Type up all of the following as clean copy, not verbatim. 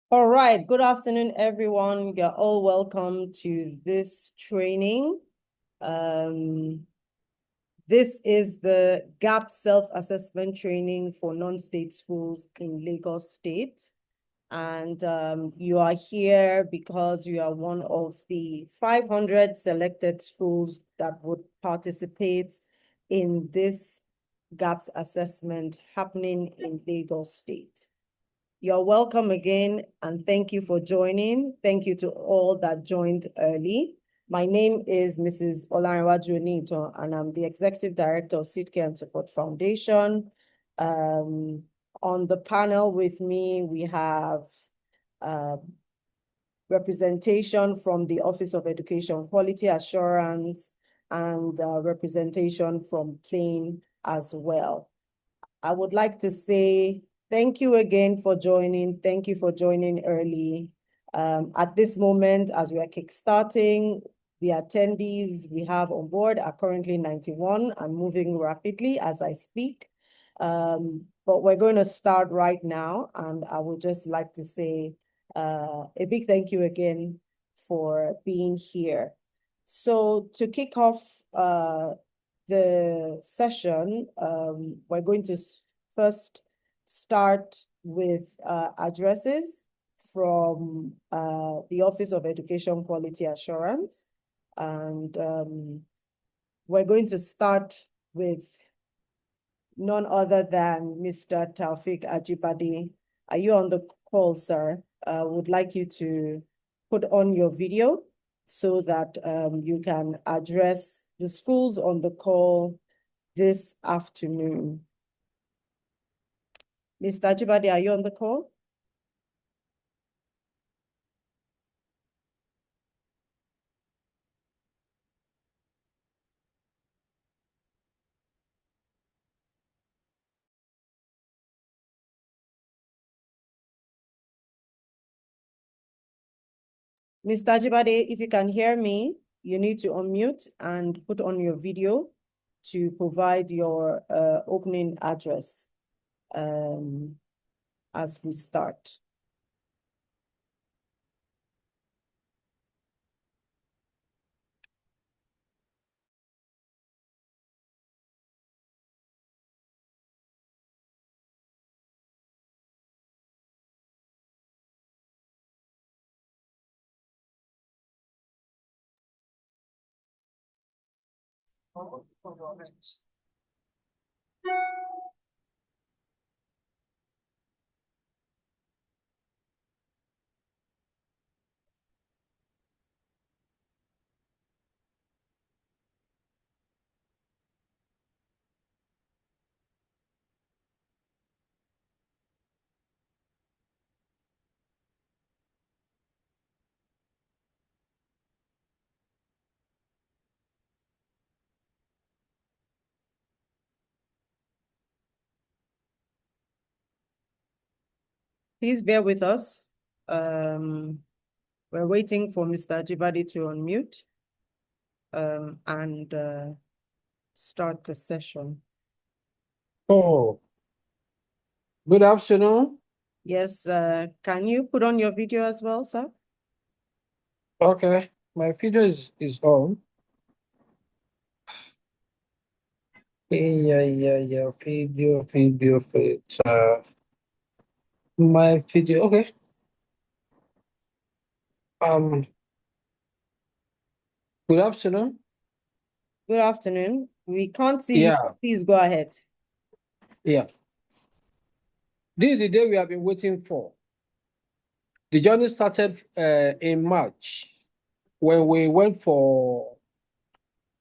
All right, good afternoon, everyone. You're all welcome to this training. This is the GAP self-assessment training for non-state schools in Lagos State. And you are here because you are one of the 500 selected schools that would participate in this GAPS assessment happening in Lagos State. You're welcome again, and thank you for joining. Thank you to all that joined early. My name is Mrs. Olanrewaju Onito, and I'm the Executive Director of Seed Care and Support Foundation. On the panel with me, we have representation from the Office of Education Quality Assurance and representation from CLAIM as well. I would like to say thank you again for joining. Thank you for joining early. At this moment, as we are kickstarting, the attendees we have on board are currently 91 and moving rapidly as I speak. But we're going to start right now, and I would just like to say a big thank you again for being here. So to kick off the session, we're going to first start with addresses from the Office of Education Quality Assurance. And we're going to start with none other than Mr. Taufik Ajibade. Are you on the call, sir? I would like you to put on your video so that you can address the schools on the call this afternoon. Mr. Ajibade, are you on the call? Mr. Ajibade, if you can hear me, you need to unmute and put on your video to provide your opening address as we start. Please bear with us. We're waiting for Mr. Ajibade to unmute and start the session. Oh, good afternoon. Yes, can you put on your video as well, sir? Okay, my video is on. Yeah, video. My video, okay. Good afternoon. Good afternoon. We can't see Yeah. you. Please go ahead. Yeah. This is the day we have been waiting for. The journey started in March when we went for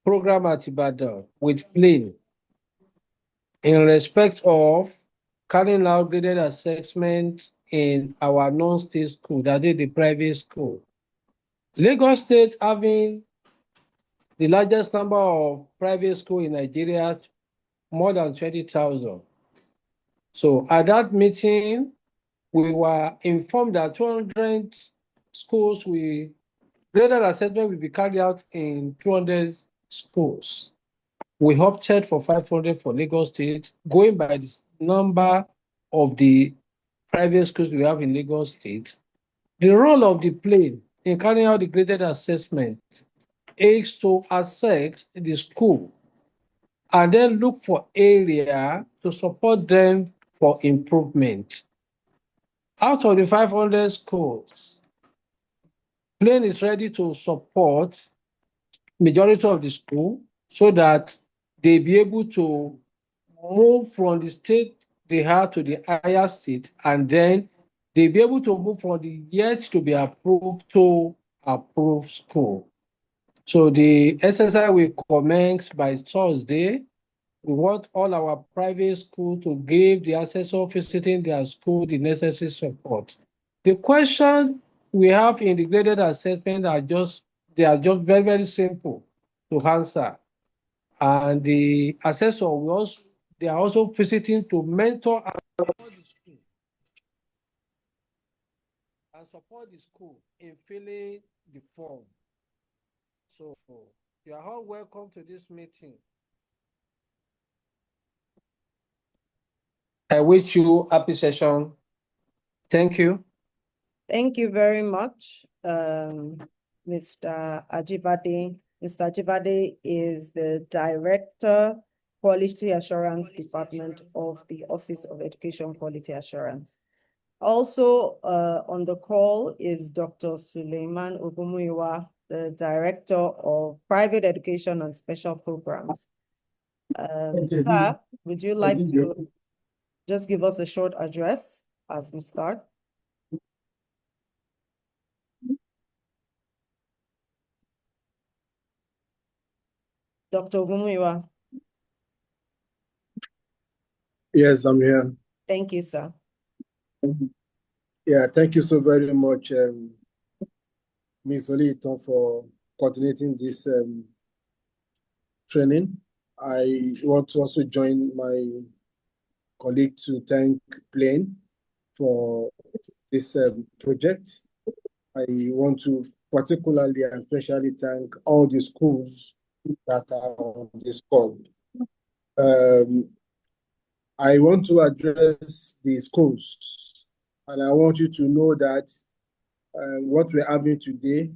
program at Ibadan with plane in respect of carrying out graded assessment in our non-state school, that is the private school. Lagos State having the largest number of private schools in Nigeria, more than 20,000. So at that meeting, we were informed that 200 schools graded assessment will be carried out in 200 schools. We opted for 500 for Lagos State, going by the number of the private schools we have in Lagos State. The role of the plane in carrying out the graded assessment is to assess the school and then look for area to support them for improvement. Out of the 500 schools, plane is ready to support majority of the school so that they be able to move from the state they are to the higher state, and then they be able to move from the yet to be approved to approved school. So the exercise will commence by Thursday. We want all our private schools to give the assessor visiting their school the necessary support. The question we have in the graded assessment are just very, very simple to answer. And the assessor they are also visiting to mentor and support the school in filling the form. So you are all welcome to this meeting. I wish you happy session. Thank you. Thank you very much, Mr. Ajibade. Mr. Ajibade is the Director, Quality Assurance Department of the Office of Education Quality Assurance. Also on the call is Dr. Suleiman Ogumuyiwa, the Director of Private Education and Special Programs. Sir, would you like to just give us a short address as we start? Dr. Ogumuyiwa. Yes, I'm here. Thank you, sir. Yeah, thank you so very much, Ms. Oliton, for coordinating this training. I want to also join my colleague to thank Plain for this project. I want to particularly and especially thank all the schools that are on this call. I want to address the schools, and I want you to know that what we're having today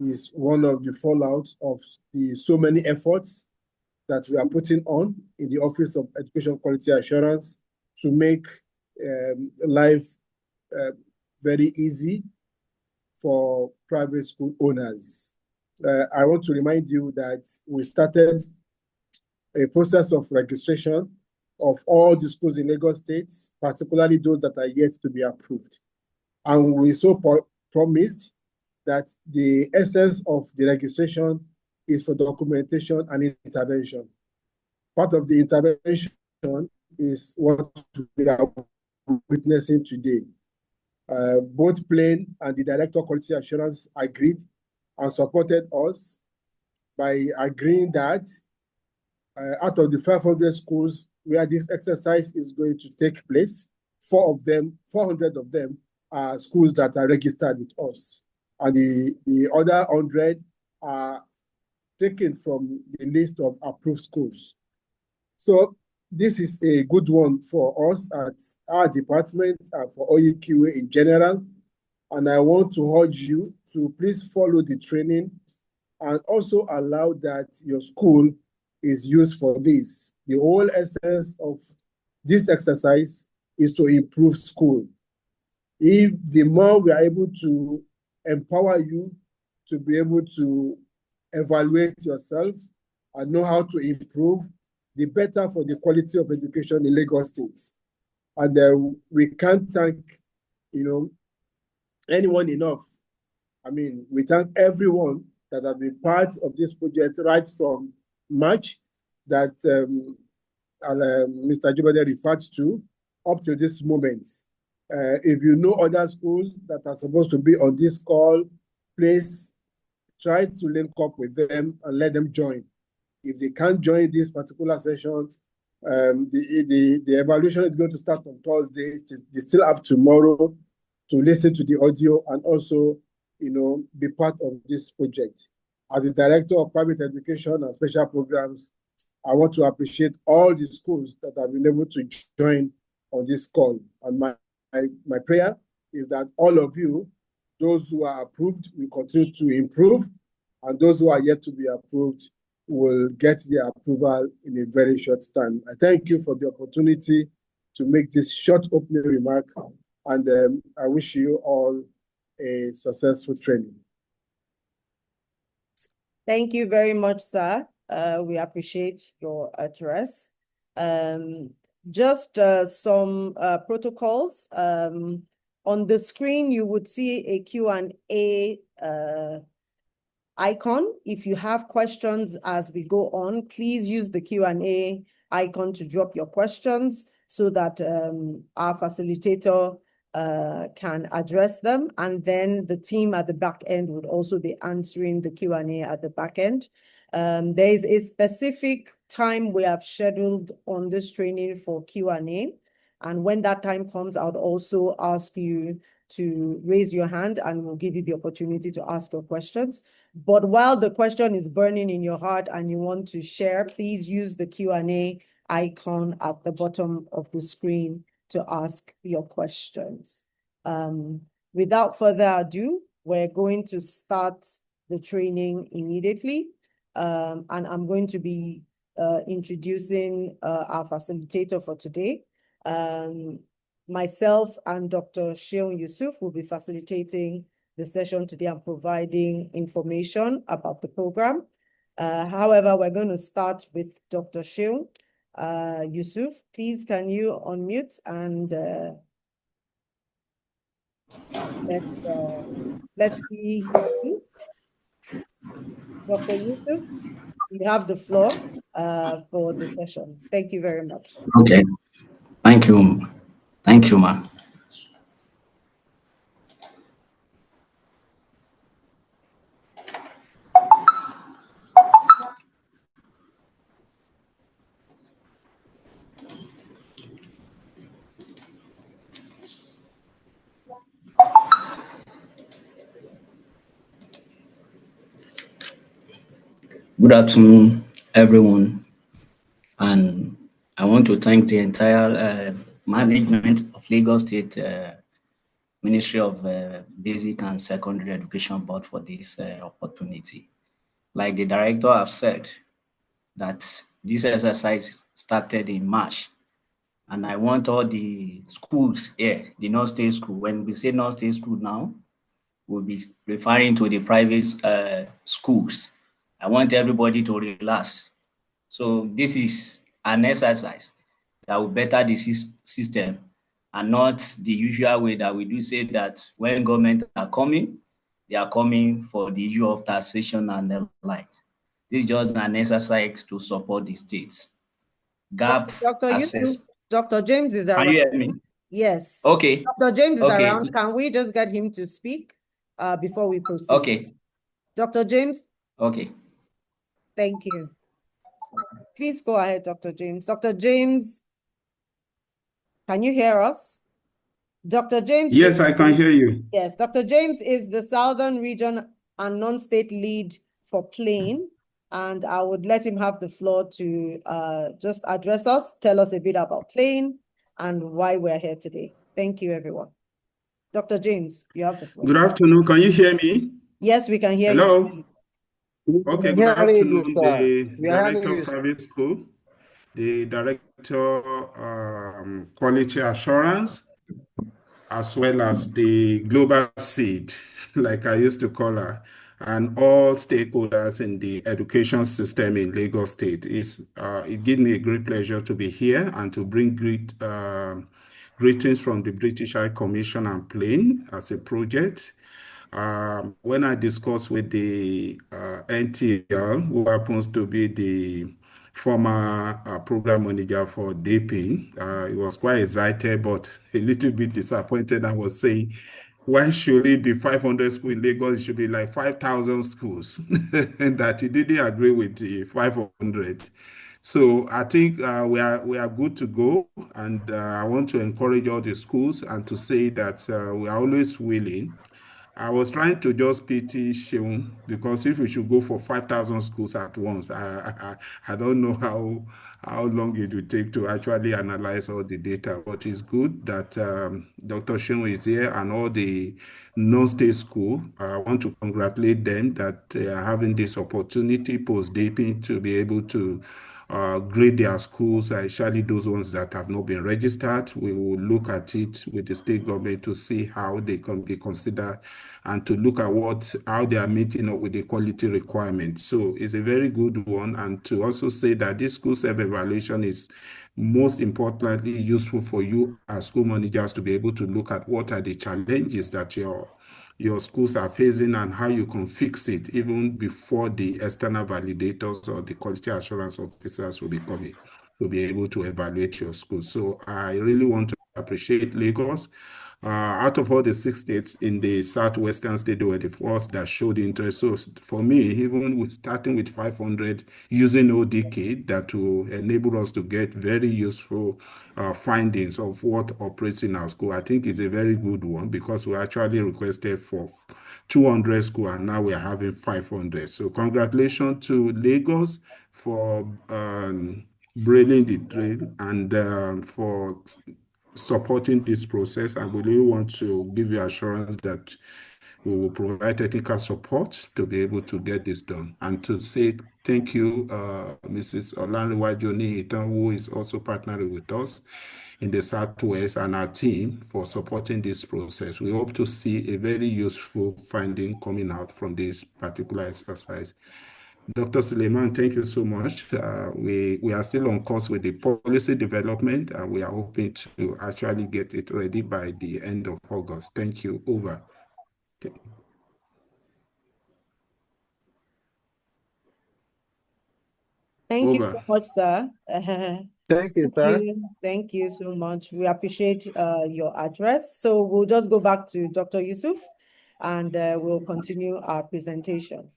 is one of the fallouts of the so many efforts that we are putting on in the Office of Education Quality Assurance to make life very easy for private school owners. I want to remind you that we started a process of registration of all the schools in Lagos State, particularly those that are yet to be approved. And we so promised that the essence of the registration is for documentation and intervention. Part of the intervention is what we are witnessing today. Both Plain and the Director of Quality Assurance agreed and supported us by agreeing that out of the 500 schools where this exercise is going to take place, 400 of them are schools that are registered with us. And the other 100 are taken from the list of approved schools. So this is a good one for us at our department and for OEQA in general. And I want to urge you to please follow the training and also allow that your school is used for this. The whole essence of this exercise is to improve school. If the more we are able to empower you to be able to evaluate yourself and know how to improve, the better for the quality of education in Lagos State. And we can't thank, anyone enough. I mean, we thank everyone that has been part of this project right from March that Mr. Ajibade referred to up to this moment. If you know other schools that are supposed to be on this call, please try to link up with them and let them join. If they can't join this particular session, the evaluation is going to start on Thursday. They still have tomorrow to listen to the audio and also, be part of this project. As the Director of Private Education and Special Programs, I want to appreciate all the schools that have been able to join on this call. And my prayer is that all of you Those who are approved will continue to improve, and those who are yet to be approved will get their approval in a very short time. I thank you for the opportunity to make this short opening remark, and I wish you all a successful training. Thank you very much, sir. We appreciate your address. Just some protocols. On the screen, you would see a Q&A icon. If you have questions as we go on, please use the Q&A icon to drop your questions so that our facilitator can address them, and then the team at the back end would also be answering the Q&A at the back end. There is a specific time we have scheduled on this training for Q&A, and when that time comes, I would also ask you to raise your hand and we'll give you the opportunity to ask your questions. But while the question is burning in your heart and you want to share, please use the Q&A icon at the bottom of the screen to ask your questions. Without further ado, we're going to start the training immediately. And I'm going to be introducing our facilitator for today. Myself and Dr. Sheung Yusuf will be facilitating the session today and providing information about the program. However, we're going to start with Dr. Sheung Yusuf. Please, can you unmute and let's see. Dr. Yusuf, you have the floor for the session. Thank you very much. Okay. Thank you. Thank you, ma'am. Good afternoon, everyone. And I want to thank the entire management of Lagos State Ministry of Basic and Secondary Education Board for this opportunity. Like the director have said, that this exercise started in March. And I want all the schools here, the non-state school, when we say non-state school now, we'll be referring to the private schools. I want everybody to relax. So this is an exercise that will better the system and not the usual way that we do say that when government are coming, they are coming for the issue of taxation and the like. This is just an exercise to support the states. Gap Dr. Yusuf, Dr. James is around. Can you hear me? Yes. Okay. Dr. James is Okay. around. Can we just get him to speak before we proceed? Okay. Dr. James? Okay. Thank you. Please go ahead, Dr. James. Dr. James, can you hear us? Dr. James? Yes, I can hear you. Yes, Dr. James is the Southern Region and non-state lead for Plain, and I would let him have the floor to just address us, tell us a bit about Plain and why we're here today. Thank you, everyone. Dr. James, you have the floor. Good afternoon. Can you hear me? Yes, we can hear Hello? you. Okay, good afternoon. The Director of Private School, the Director Quality Assurance, as well as the Global Seed, like I used to call her, and all stakeholders in the education system in Lagos State. It gives me a great pleasure to be here and to bring greetings from the British High Commission and Plain as a project. When I discussed with the NTL, who happens to be the former program manager for DAPIN, he was quite excited, but a little bit disappointed. I was saying, why should it be 500 schools in Lagos? It should be like 5,000 schools. And that he didn't agree with the 500. So I think we are good to go. And I want to encourage all the schools and to say that we are always willing I was trying to just pity Sheung because if we should go for 5,000 schools at once, I don't know how long it will take to actually analyze all the data. But it's good that Dr. Sheung is here and all the non-state schools. I want to congratulate them that they are having this opportunity post-DAPing to be able to grade their schools, especially those ones that have not been registered. We will look at it with the state government to see how they can be considered and to look at how they are meeting up with the quality requirements. So it's a very good one. And to also say that this school self-evaluation is most importantly useful for you as school managers to be able to look at what are the challenges that your schools are facing and how you can fix it even before the external validators or the quality assurance officers will be coming to be able to evaluate your school. So I really want to appreciate Lagos. Out of all the 6 states in the southwestern state, they were the first that showed interest. So for me, even with starting with 500 using ODK, that will enable us to get very useful findings of what operates in our school. I think is a very good one because we actually requested for 200 schools and now we are having 500. So congratulations to Lagos for braving the trail and for supporting this process. And we really want to give you assurance that we will provide technical support to be able to get this done. And to say thank you, Mrs. Olanriwaju Itan, who is also partnering with us in the Southwest and our team for supporting this process. We hope to see a very useful finding coming out from this particular exercise. Dr. Suleiman, thank you so much. We are still on course with the policy development, and we are hoping to actually get it ready by the end of August. Thank you. Over. Thank you so much, sir. Thank you, sir. Thank you so much. We appreciate your address. So we'll just go back to Dr. Yusuf and we'll continue our presentation.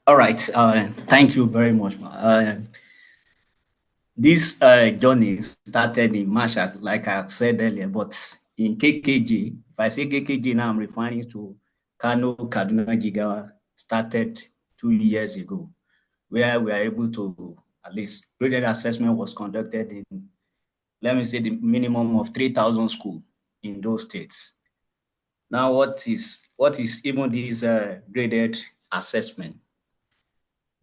All right. Thank you very much. This journey started in March, like I said earlier, but in KKG, if I say KKG now, I'm referring to Kano Kaduna Jigawa, started 2 years ago, where we are able to, at least graded assessment was conducted in, let me say, the minimum of 3,000 schools in those states. Now, what is even this graded assessment?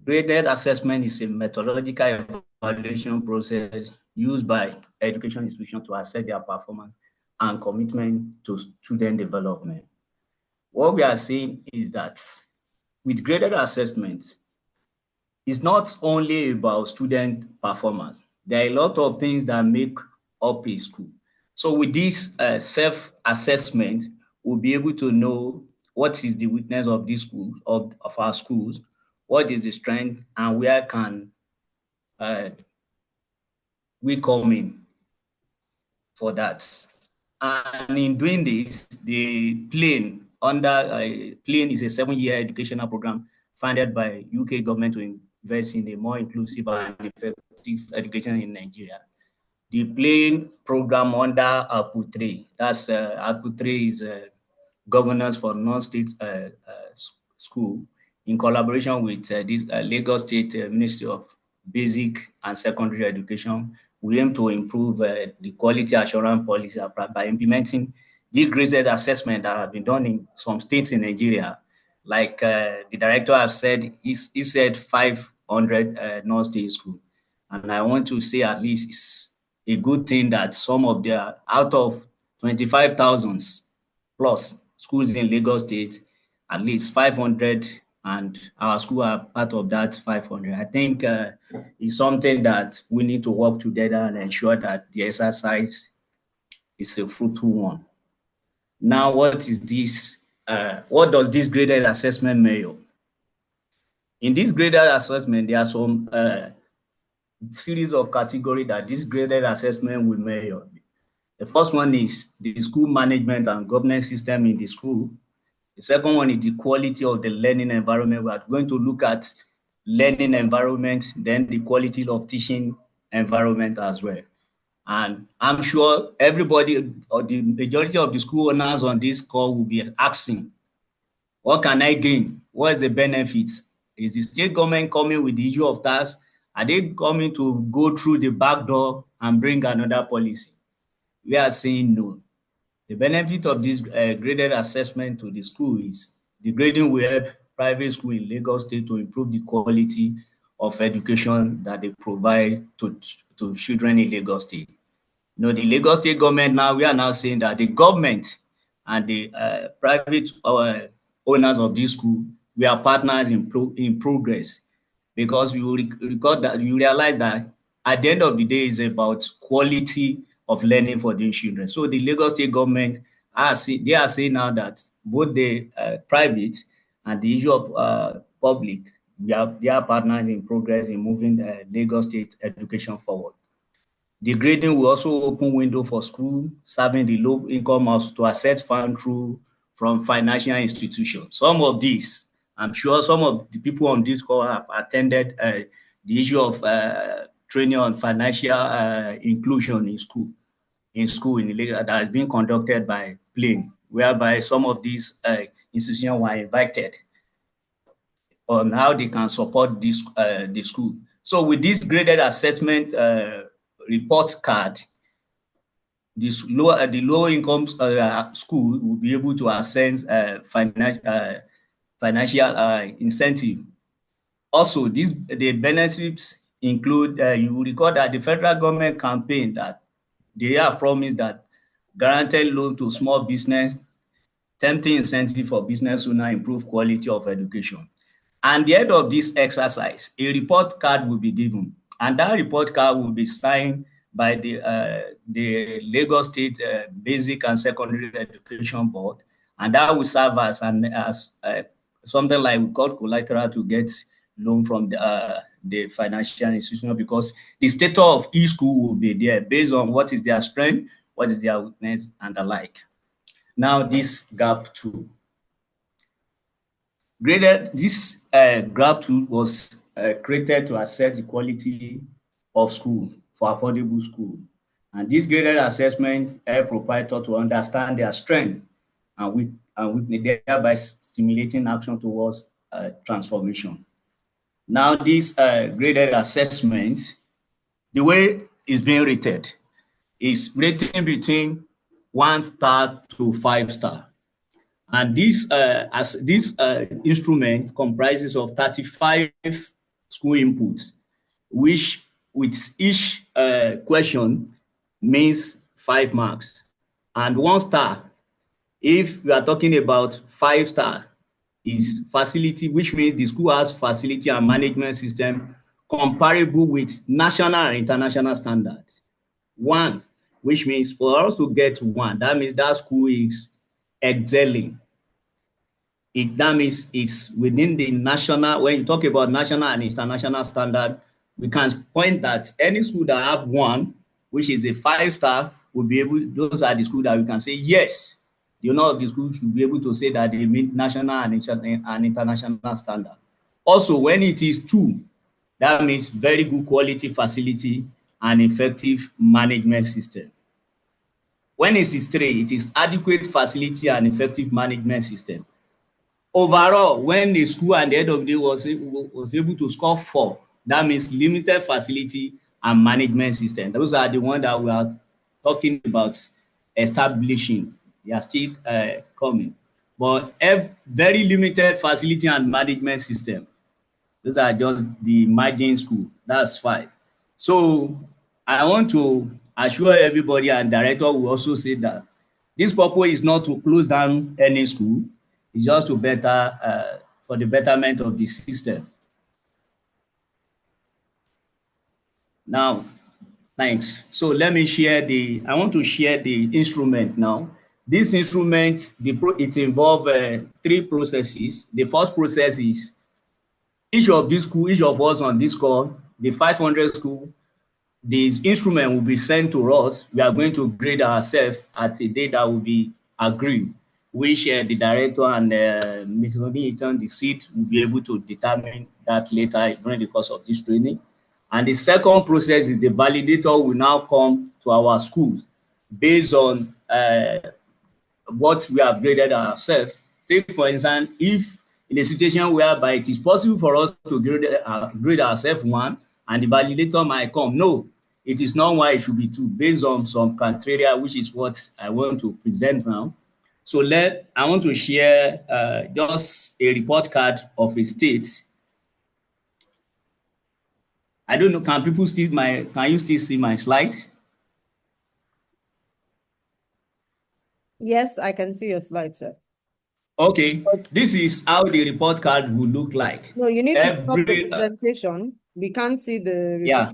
Graded assessment is a methodological evaluation process used by education institutions to assess their performance and commitment to student development. What we are seeing is that with graded assessment, it's not only about student performance. There are a lot of things that make up a school. So with this self-assessment, we'll be able to know what is the weakness of this school, of our schools, what is the strength, and where can we come in for that. And in doing this, the PLAN PLAN is a 7-year educational program funded by UK government to invest in a more inclusive and effective education in Nigeria. The PLAN program under ARPU 3, that's ARPU 3 is governance for non-state school, in collaboration with this Lagos State Ministry of Basic and Secondary Education. We aim to improve the quality assurance policy by implementing the graded assessment that have been done in some states in Nigeria. Like the director has said, he said 500 non-state schools. And I want to say at least it's a good thing that some of their, out of 25,000 plus schools in Lagos State, at least 500, and our school are part of that 500. I think it's something that we need to work together and ensure that the exercise is a fruitful one. Now, what is this? What does this graded assessment measure? In this graded assessment, there are some series of categories that this graded assessment will measure. The first one is the school management and governance system in the school. The second one is the quality of the learning environment. We are going to look at learning environment, then the quality of teaching environment as well. And I'm sure everybody or the majority of the school owners on this call will be asking, what can I gain? What is the benefit? Is the state government coming with the issue of tax? Are they coming to go through the back door and bring another policy? We are saying no. The benefit of this graded assessment to the school is the grading will help private school in Lagos State to improve the quality of education that they provide to children in Lagos State. You know, the Lagos State government now, we are now saying that the government and the private owners of this school, we are partners in progress, because we will record that, you realize that at the end of the day, it's about quality of learning for these children. So the Lagos State government, they are saying now that both the private and the issue of public, they are partners in progress in moving Lagos State education forward. The grading will also open window for school serving the low income house to access funds from financial institutions. Some of these, I'm sure some of the people on this call have attended the issue of training on financial inclusion in school in Lagos that has been conducted by Plain, whereby some of these institutions were invited on how they can support this the school. So with this graded assessment report card, the low income school will be able to access financial incentive. Also, the benefits include, you will recall that the federal government campaign that they have promised that guaranteed loan to small business, tempting incentive for business owner, improve quality of education. And at the end of this exercise, a report card will be given, and that report card will be signed by the Lagos State Basic and Secondary Education Board, and that will serve as something like we call collateral to get loan from the financial institution, because the status of each school will be there based on what is their strength, what is their weakness, and the like. Now, this gap 2. This GRAP tool was created to assess the quality of school for affordable school. And this graded assessment help proprietors to understand their strength and weakness, thereby stimulating action towards transformation. Now, this graded assessment, the way it's being rated is rating between 1 star to 5 star. And this instrument comprises of 35 school inputs, which with each question means 5 marks. And 1 star, if we are talking about 5 star, is facility, which means the school has facility and management system comparable with national and international standard. 1, which means for us to get 1, that means that school is excelling. That means it's within the national. When you talk about national and international standard, we can point that any school that have 1, which is a 5 star, will be able, those are the schools that we can say, yes, the owner of the school should be able to say that they meet national and international standard. Also, when it is 2, that means very good quality facility and effective management system. When it is 3, it is adequate facility and effective management system. Overall, when the school at the end of the day was able to score 4, that means limited facility and management system. Those are the ones that we are talking about establishing. They are still coming. But a very limited facility and management system. Those are just the margin school. That's 5. So I want to assure everybody, and director will also say that this purpose is not to close down any school. It's just to better, for the betterment of the system. Now, thanks. So let me share I want to share the instrument now. This instrument, it involves 3 processes. The first process is each of us on this call, the 500 school, the instrument will be sent to us. We are going to grade ourselves at a date that will be agreed. which the director and Ms. Robinson, the seat, will be able to determine that later during the course of this training. And the second process is the validator will now come to our schools based on what we have graded ourselves. Take, for instance, if in a situation whereby it is possible for us to grade ourselves 1 and the validator might come, no, it is not 1, it should be 2, based on some criteria, which is what I want to present now. So I want to share just a report card of a state. I don't know, can you still see my slide? Yes, I can see your slide, sir. Okay, this is how the report card will look like. No, you need to stop the presentation. We can't see the report. Yeah.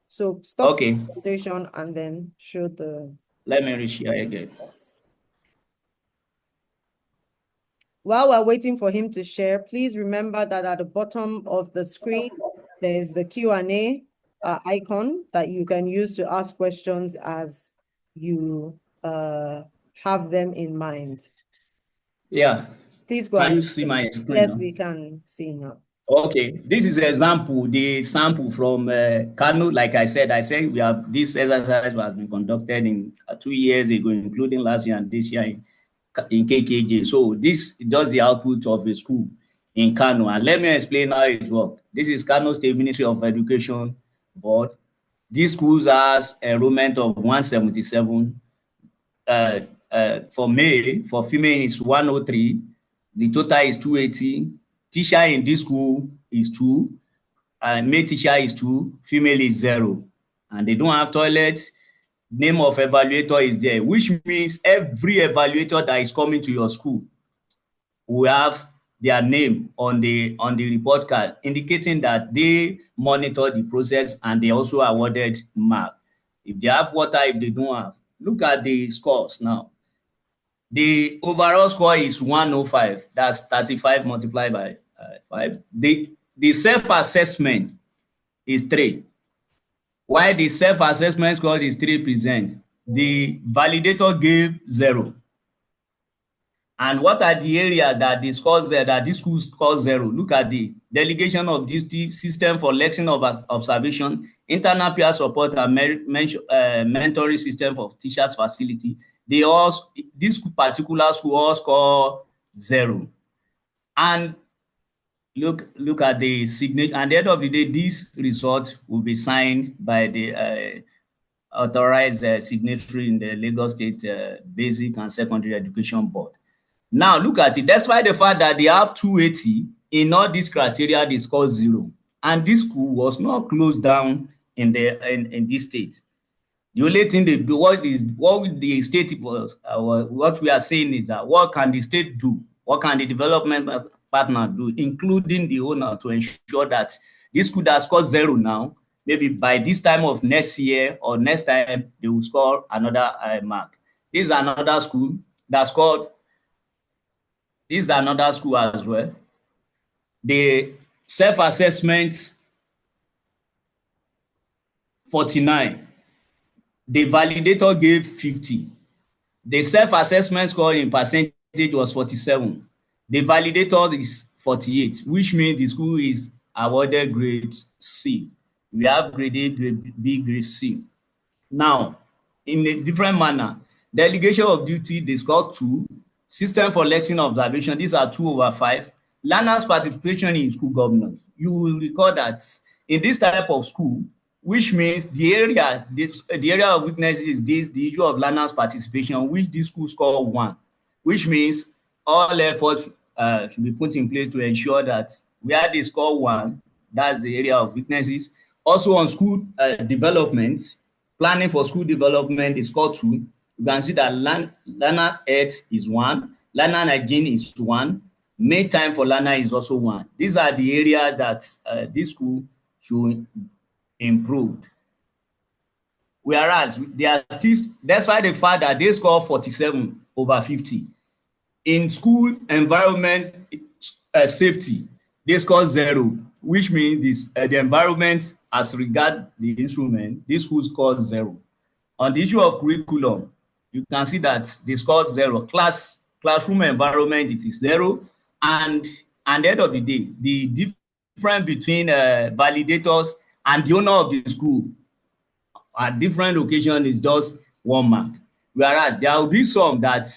So stop Okay. the presentation and then show the. Let me reshare again. Yes. While we're waiting for him to share, please remember that at the bottom of the screen, there's the Q&A icon that you can use to ask questions as you have them in mind. Yeah. Please go Can ahead. you see my screen? Yes, now? we can see now. Okay, this is an example, the sample from Kano. Like I said, we have this exercise has been conducted in 2 years ago, including last year and this year in KKJ. So this does the output of a school in Kano. And let me explain how it works. This is Kano State Ministry of Education Board. These schools has enrollment of 177. For male, for female is 103. The total is 280. Teacher in this school is 2. Male teacher is 2. Female is 0. And they don't have toilets. Name of evaluator is there, which means every evaluator that is coming to your school will have their name on the report card, indicating that they monitor the process and they also awarded mark. If they have water, if they don't have. Look at the scores now. The overall score is 105. That's 35 multiplied by 5. The self-assessment is 3. While the self-assessment score is 3%, the validator gave 0. And what are the areas that the scores there, that this school scores 0? Look at the Delegation of Duty, System for Lesson of Observation, Internal Peer Support and Mentoring System for Teachers Facility. This particular school all score 0. And look at the signature. At the end of the day, this result will be signed by the authorized signatory in the Lagos State Basic and Secondary Education Board. Now look at it. Despite the fact that they have 280 in all these criteria, they score 0, and this school was not closed down in this state. The only thing they do, what the state was, what we are saying is that what can the state do? What can the development partner do, including the owner, to ensure that this school that scores 0 now, maybe by this time of next year or next time, they will score another mark. This is another school that scored. This is another school as well. The self-assessment 49. The validator gave 50. The self-assessment score in percentage was 47. The validator is 48, which means the school is awarded grade C. We have grade A, grade B, grade C. Now, in a different manner, Delegation of Duty, they score 2. System for Lesson Observation, these are 2/5. Learners' participation in school governance. You will recall that in this type of school, which means the area of weakness is the issue of learners' participation, which this school score 1, which means all efforts should be put in place to ensure that where they score 1, that's the area of weaknesses. Also on school development, planning for school development, they score 2. You can see that learner's health is 1, learner hygiene is 1, make time for learner is also 1. These are the areas that this school should improve. Whereas they are still, despite the fact that they score 47/50. In school environment safety, they score 0, which means the environment as regard the instrument, this school scores 0. On the issue of curriculum, you can see that they scored 0. Class classroom environment, it is 0. And at the end of the day, the difference between validators and the owner of the school at different locations is just 1 mark. Whereas there will be some that,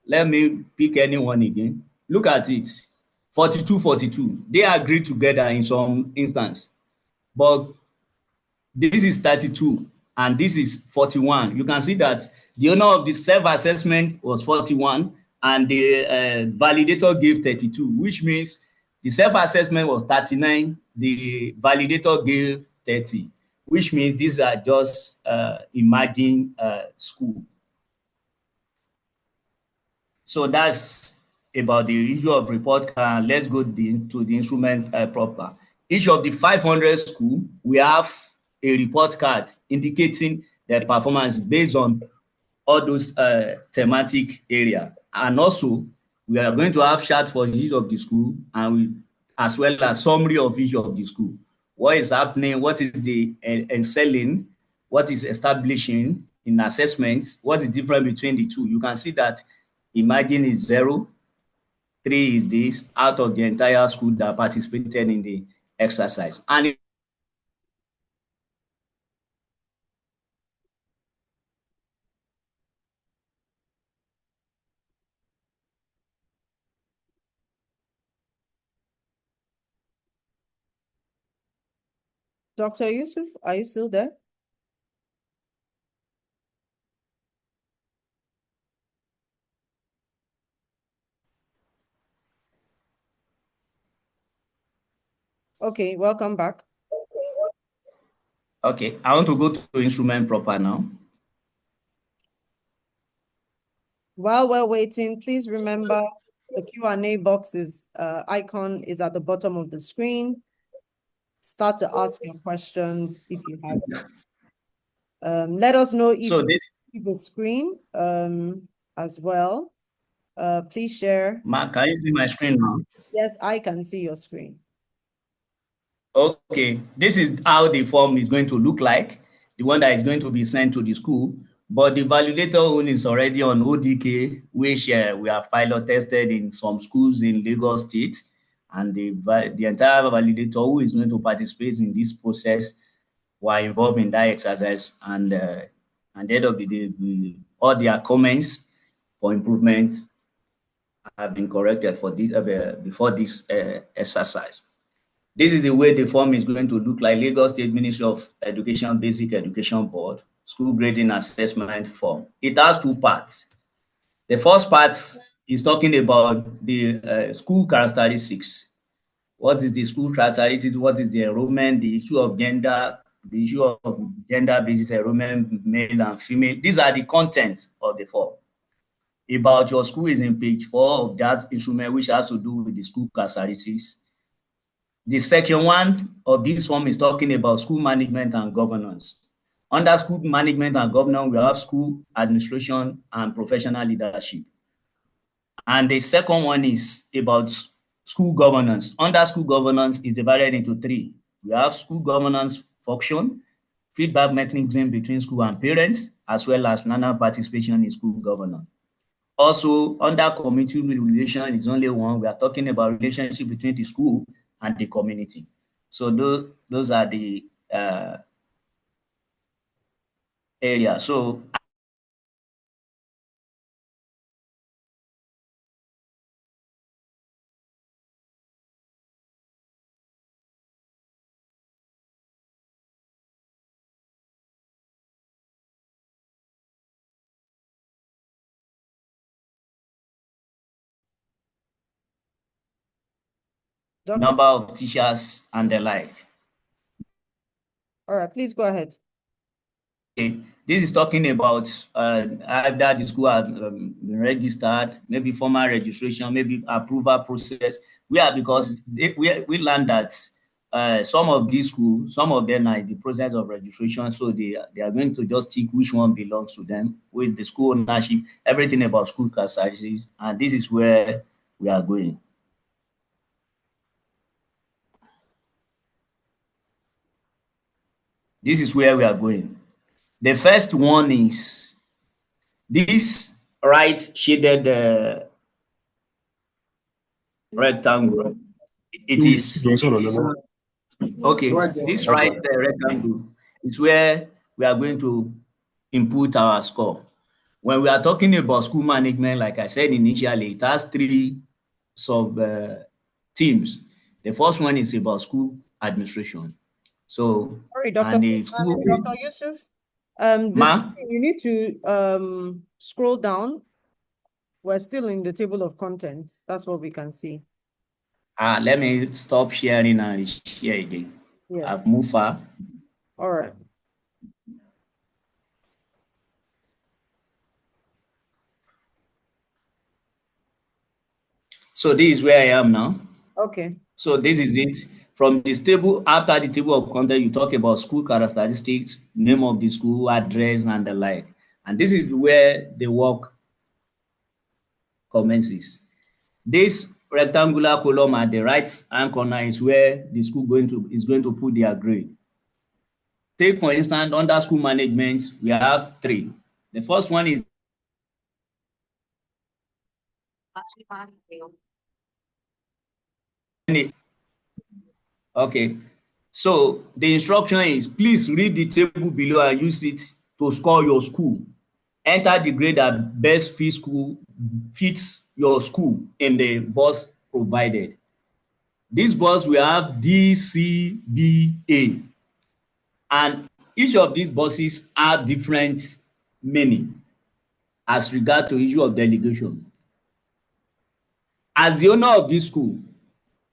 let me pick anyone again. Look at it, 42-42. They agree together in some instance, but this is 32 and this is 41. You can see that the owner of the self-assessment was 41 and the validator gave 32, which means the self-assessment was 39, the validator gave 30, which means these are just emerging school. So that's about the issue of report card. Let's go to the instrument proper. Each of the 500 schools, we have a report card indicating their performance based on all those thematic area. And also, we are going to have chart for each of the school, and as well as summary of each of the school. What is happening? What is the excelling? What is establishing in assessments? What's the difference between the two? You can see that Imagine is 0, 3 is this out of the entire school that participated in the exercise. And Dr. Yusuf, are you still there? Okay, welcome back. okay, I want to go to instrument proper now. While we're waiting, please remember the Q&A box is icon is at the bottom of the screen. Start to ask your questions if you have them. Let us know if So you this see the screen as well. Please share. Mark, can you see my screen now? Yes, I can see your screen. Okay, this is how the form is going to look like, the one that is going to be sent to the school. But the validator own is already on ODK, which we have pilot tested in some schools in Lagos State. And the entire validator who is going to participate in this process were involved in that exercise. And at the end of the day, all their comments for improvement have been corrected for this, before this exercise. This is the way the form is going to look like. Lagos State Ministry of Education Basic Education Board School Grading Assessment Form. It has 2 parts. The first part is talking about the school characteristics. What is the school characteristics? What is the enrollment? The issue of gender, the issue of gender-based enrollment, male and female. These are the contents of the form. About your school is in page 4 of that instrument, which has to do with the school characteristics. The second one of this form is talking about school management and governance. Under school management and governance, we have school administration and professional leadership. And the second one is about school governance. Under school governance is divided into 3. We have school governance function, feedback mechanism between school and parents, as well as learner participation in school governance. Also, under community relation is only one. We are talking about relationship between the school and the community. So those are the areas. So number of teachers and the like. All right, please go ahead. Okay. This is talking about either the school has been registered, maybe formal registration, maybe approval process. Because we learned that some of these schools, some of them are in the process of registration, so they are going to just tick which one belongs to them with the school ownership, everything about school characteristics, and this is where we are going. This is where we are going. The first one is this right shaded rectangle. It is okay. This right rectangle is where we are going to input our score. When we are talking about school management, like I said initially, it has three sub teams. The first one is about school administration. So, Sorry, Dr. and the school. Dr. Yusuf, you need to scroll down. We're still in the table of contents. That's what we can see. Let me stop sharing and share again. Yes. I've moved far. All right. So this is where I am now. Okay. So this is it. From this table, after the table of content, you talk about school characteristics, name of the school, address, and the like. And this is where the work commences. This rectangular column at the right hand corner is where the school is going to put their grade. Take, for instance, under school management, we have three. The first one is okay. So the instruction is, please read the table below and use it to score your school. Enter the grade that best fits your school in the bus provided. This bus will have D, C, B, A. And each of these buses have different meaning as regard to issue of delegation. As the owner of this school,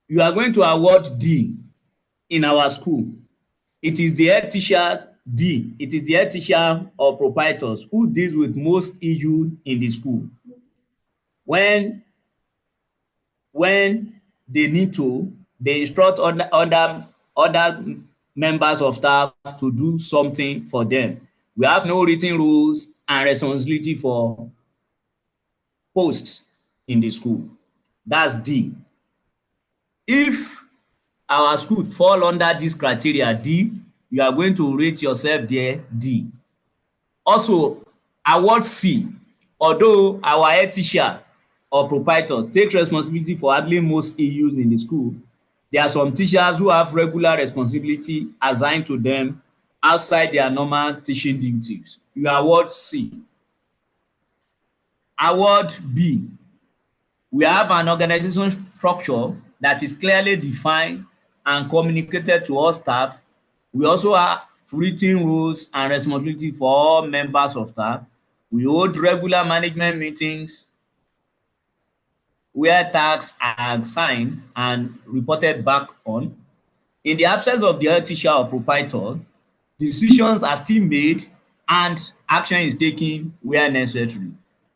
you are going to award D in our school. It is the head teacher's D. It is the head teacher or proprietors who deals with most issues in the school. When they need to, they instruct other members of staff to do something for them. We have no written rules and responsibility for posts in the school. That's D. If our school fall under this criteria D, you are going to rate yourself there D. Also, award C. Although our head teacher or proprietors take responsibility for handling most issues in the school, there are some teachers who have regular responsibility assigned to them outside their normal teaching duties. You award C. Award B. We have an organization structure that is clearly defined and communicated to all staff. We also have written rules and responsibility for all members of staff. We hold regular management meetings where tasks are assigned and reported back on. In the absence of the head teacher or proprietor, decisions are still made and action is taken where necessary.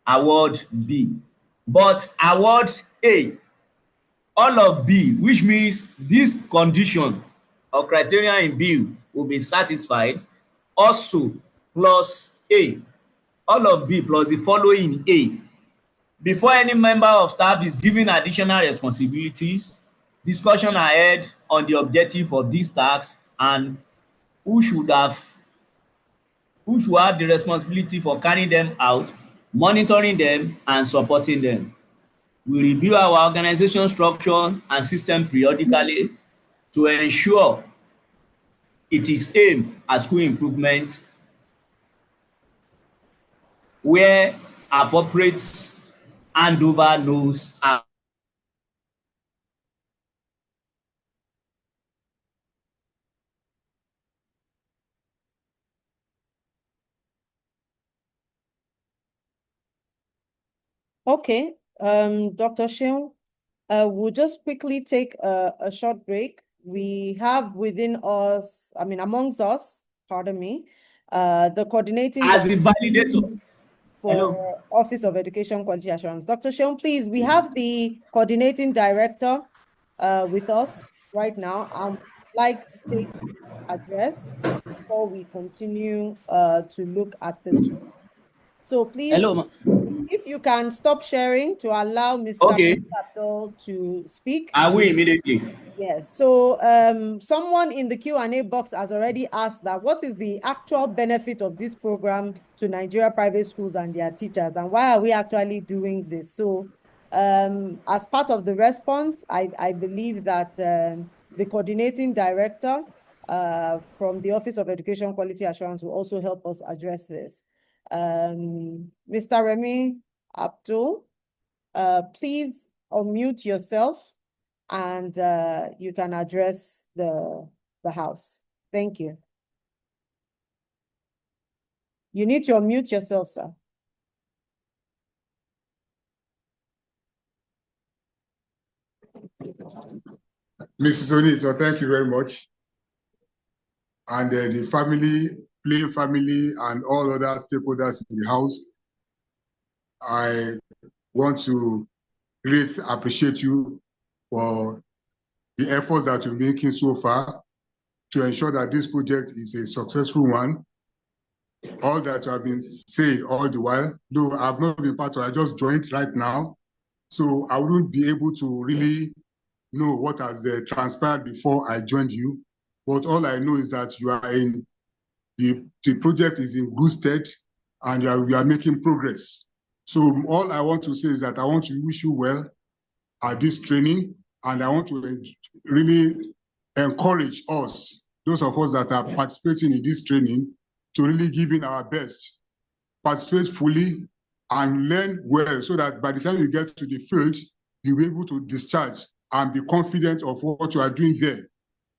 Award B. But award A, all of B, which means this condition or criteria in B will be satisfied, also plus A, all of B plus the following A. Before any member of staff is given additional responsibilities, discussion are held on the objective of these tasks and who should have the responsibility for carrying them out, monitoring them, and supporting them. We review our organization structure and system periodically to ensure it is aimed at school improvements where appropriate handover knows are Okay, Dr. Sheung, we'll just quickly take a short break. We have within us, amongst us, pardon me, the coordinating as a validator. for Hello. Office of Education Quality Assurance. Dr. Sheung, please, we have the coordinating director with us right now. I'd like to take address before we continue to look at the two. So please, Hello. if you can stop sharing to allow Mr. Abdul to speak. I will immediately. Yes. So someone in the Q&A box has already asked that what is the actual benefit of this program to Nigeria private schools and their teachers, and why are we actually doing this? So As part of the response, I believe that the coordinating director from the Office of Education Quality Assurance will also help us address this. Mr. Remy Abdul, please unmute yourself and you can address the House. Thank you. You need to unmute yourself, sir. Mrs. Onito, thank you very much. And the family, Plain family, and all other stakeholders in the House, I want to really appreciate you for the efforts that you're making so far to ensure that this project is a successful one. All that you have been saying all the while, though I've not been part of it, I just joined right now, so I wouldn't be able to really know what has transpired before I joined you. But all I know is that you are in the project is in good stead, and you are making progress. So all I want to say is that I want to wish you well at this training, and I want to really encourage us, those of us that are participating in this training, to really give in our best, participate fully, and learn well, so that by the time you get to the field, you'll be able to discharge and be confident of what you are doing there,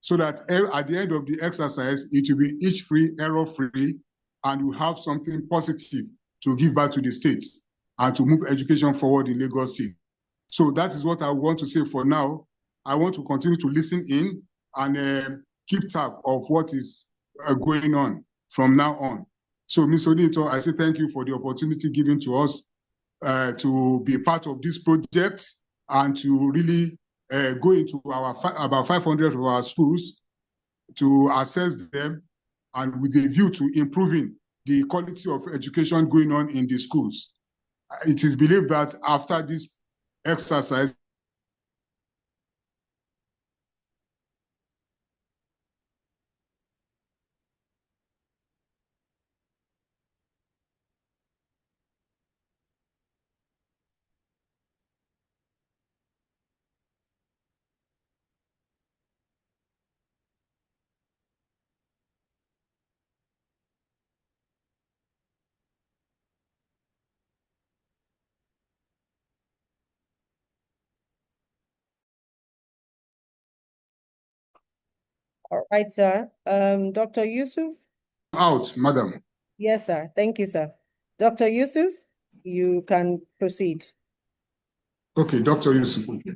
so that at the end of the exercise, it will be itch-free, error-free, and you have something positive to give back to the state and to move education forward in Lagos State. So that is what I want to say for now. I want to continue to listen in and keep tab of what is going on from now on. So, Ms. Onito, I say thank you for the opportunity given to us to be part of this project and to really go into about 500 of our schools to assess them, and with a view to improving the quality of education going on in the schools. It is believed that after this exercise, All right, sir. Dr. Yusuf? out, madam. Yes, sir. Thank you, sir. Dr. Yusuf, you can proceed. Okay, Dr. Yusuf. Okay.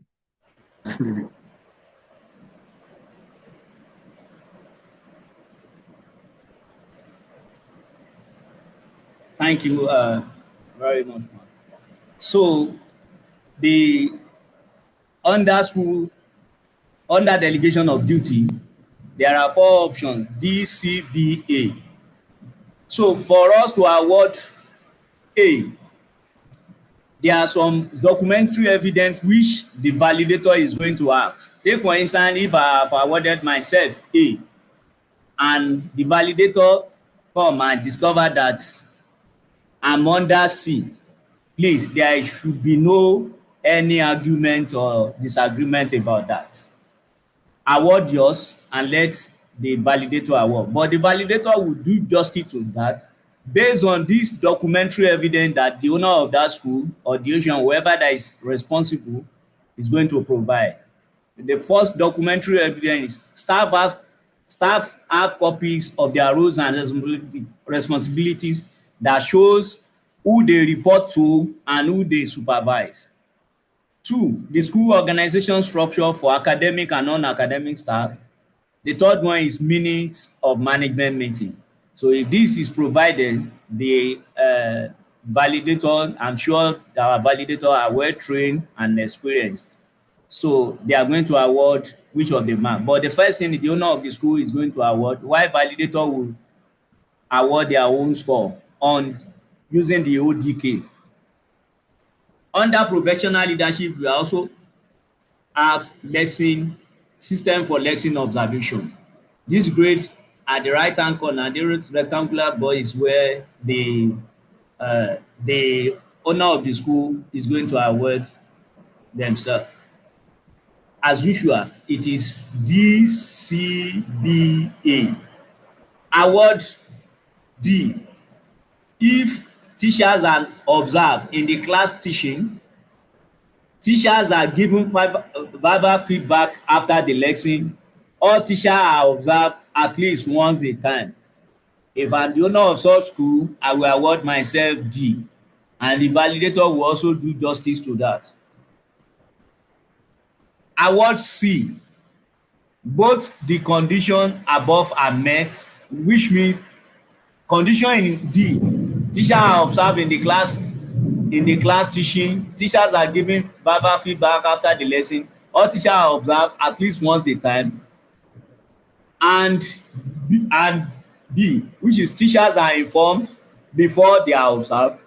Thank you very much. So the under delegation of duty, there are 4 options, D, C, B, A. So for us to award A, there are some documentary evidence which the validator is going to ask. Take for instance, if I have awarded myself A, and the validator come and discover that I'm under C, please, there should be no any argument or disagreement about that. Award yours and let the validator award. But the validator will do justice to that based on this documentary evidence that the owner of that school or the institution, whoever that is responsible, is going to provide. The first documentary evidence is staff have copies of their roles and responsibilities that shows who they report to and who they supervise. 2, the school organization structure for academic and non-academic staff. The third one is minutes of management meeting. So if this is provided, the validator, I'm sure our validator are well trained and experienced. So they are going to award which of the mark. But the first thing the owner of the school is going to award, while validator will award their own score on using the ODK. Under professional leadership, we also have lesson system for lesson observation. This grade at the right hand corner, the rectangular bar is where the owner of the school is going to award themselves. As usual, it is DCBA. Award D. If teachers are observed in the class teaching, teachers are given verbal feedback after the lesson, all teachers are observed at least once a time. If I'm the owner of such school, I will award myself D, and the validator will also do justice to that. Award C. Both the condition above are met, which means condition in D, teachers are observed in the class teaching, teachers are giving verbal feedback after the lesson, all teachers are observed at least once a time, and B, which is teachers are informed before they are observed,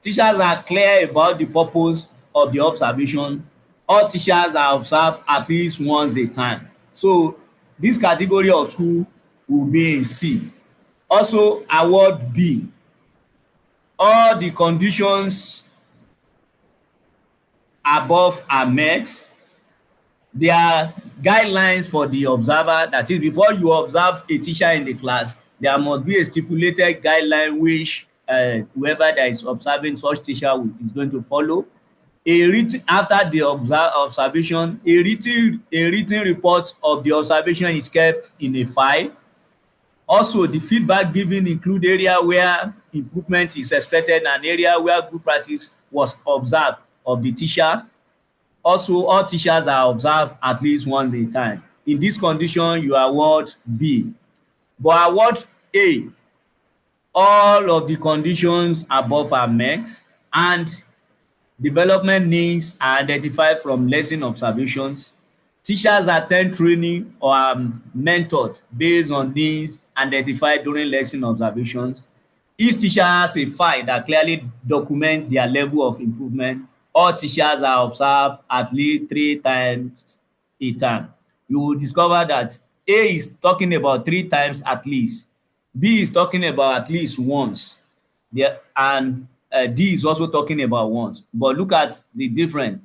teachers are clear about the purpose of the observation, all teachers are observed at least once a time. So this category of school will be in C. Also, award B, all the conditions above are met. There are guidelines for the observer, that is, before you observe a teacher in the class, there must be a stipulated guideline which whoever that is observing such teacher is going to follow. After the observation, a written report of the observation is kept in a file. Also, the feedback given include area where improvement is expected and area where good practice was observed of the teacher. Also, all teachers are observed at least once a time. In this condition, you award B. But award A, all of the conditions above are met and development needs are identified from lesson observations. Teachers attend training or are mentored based on needs identified during lesson observations. Each teacher has a file that clearly documents their level of improvement. All teachers are observed at least 3 times a term. You will discover that A is talking about 3 times at least. B is talking about at least once. And D is also talking about once. But look at the difference.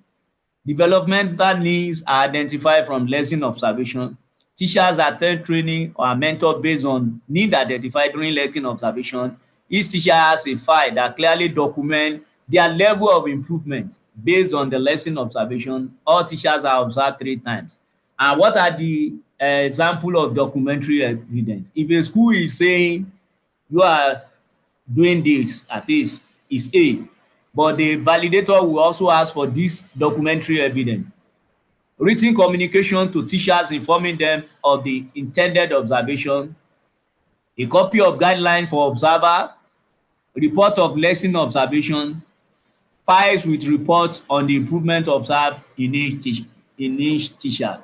Developmental needs are identified from lesson observation. Teachers attend training or are mentored based on need identified during lesson observation. Each teacher has a file that clearly documents their level of improvement based on the lesson observation. All teachers are observed 3 times. And what are the example of documentary evidence? If a school is saying you are doing this, at least is A, but the validator will also ask for this documentary evidence. Written communication to teachers informing them of the intended observation, a copy of guidelines for observer, report of lesson observation, files with reports on the improvement observed in each teacher.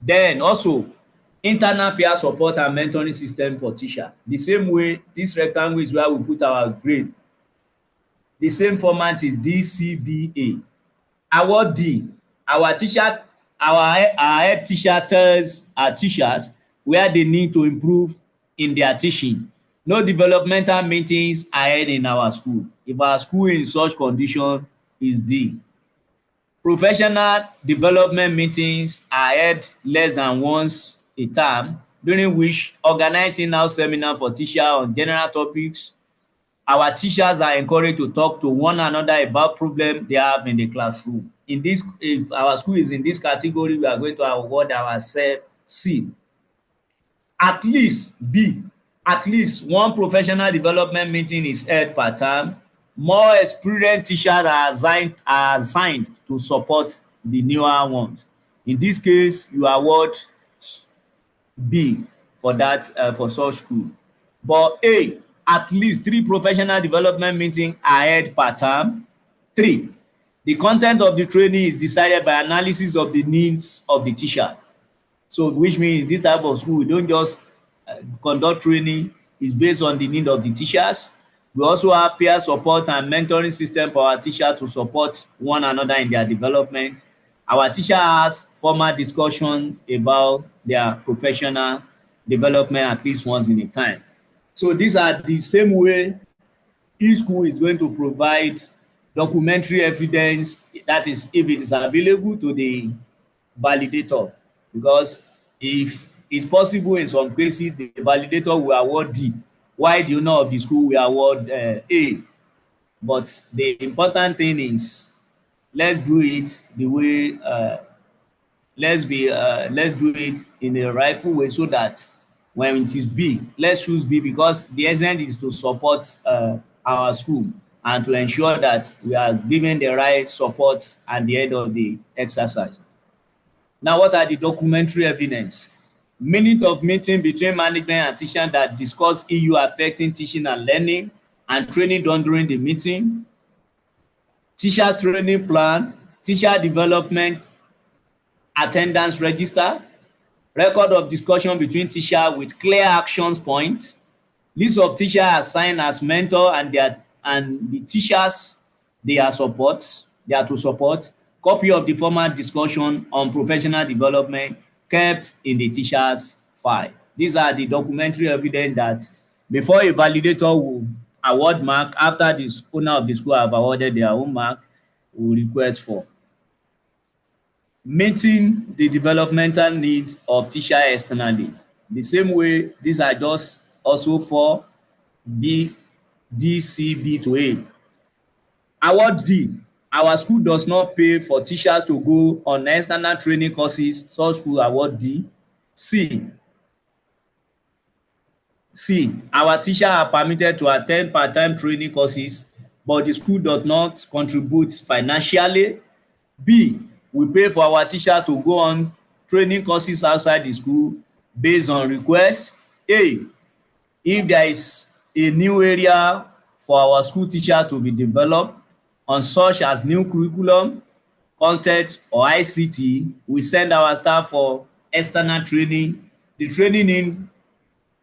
Then also internal peer support and mentoring system for teacher. The same way, this rectangle is where we put our grade. The same format is DCBA. Award D, our head teacher tells our teachers where they need to improve in their teaching. No developmental meetings are held in our school. If our school in such condition is D. Professional development meetings are held less than once a term, during which organizing our seminar for teachers on general topics. Our teachers are encouraged to talk to one another about problems they have in the classroom. If our school is in this category, we are going to award ourselves C. At least B, at least one professional development meeting is held per term. More experienced teachers are assigned to support the newer ones. In this case, you award B for that for such school. But A, at least 3 professional development meetings are held per term. 3, the content of the training is decided by analysis of the needs of the teacher. So which means this type of school, we don't just conduct training, is based on the need of the teachers. We also have peer support and mentoring system for our teachers to support one another in their development. Our teacher has formal discussion about their professional development at least once in a time. So these are the same way each school is going to provide documentary evidence, that is, if it is available to the validator, because if it's possible in some cases the validator will award D, while the owner of the school will award A. But the important thing is, let's do it the way let's do it in a rightful way, so that when it is B, let's choose B, because the essence is to support our school and to ensure that we are giving the right support at the end of the exercise. Now, what are the documentary evidence? Minutes of meeting between management and teachers that discuss EU affecting teaching and learning and training done during the meeting. Teachers training plan, teacher development attendance register, record of discussion between teachers with clear actions points, list of teachers assigned as mentor and the teachers they are to support, copy of the formal discussion on professional development kept in the teacher's file. These are the documentary evidence that before a validator will award mark, after the owner of the school have awarded their own mark, will request for. Meeting the developmental needs of teacher externally. The same way, these are just also for B, D, C, B to A. Award D. Our school does not pay for teachers to go on external training courses. Such school award D. C. Our teachers are permitted to attend part-time training courses, but the school does not contribute financially. B. We pay for our teachers to go on training courses outside the school based on request. A. If there is a new area for our school teacher to be developed on, such as new curriculum, content, or ICT, we send our staff for external training. The training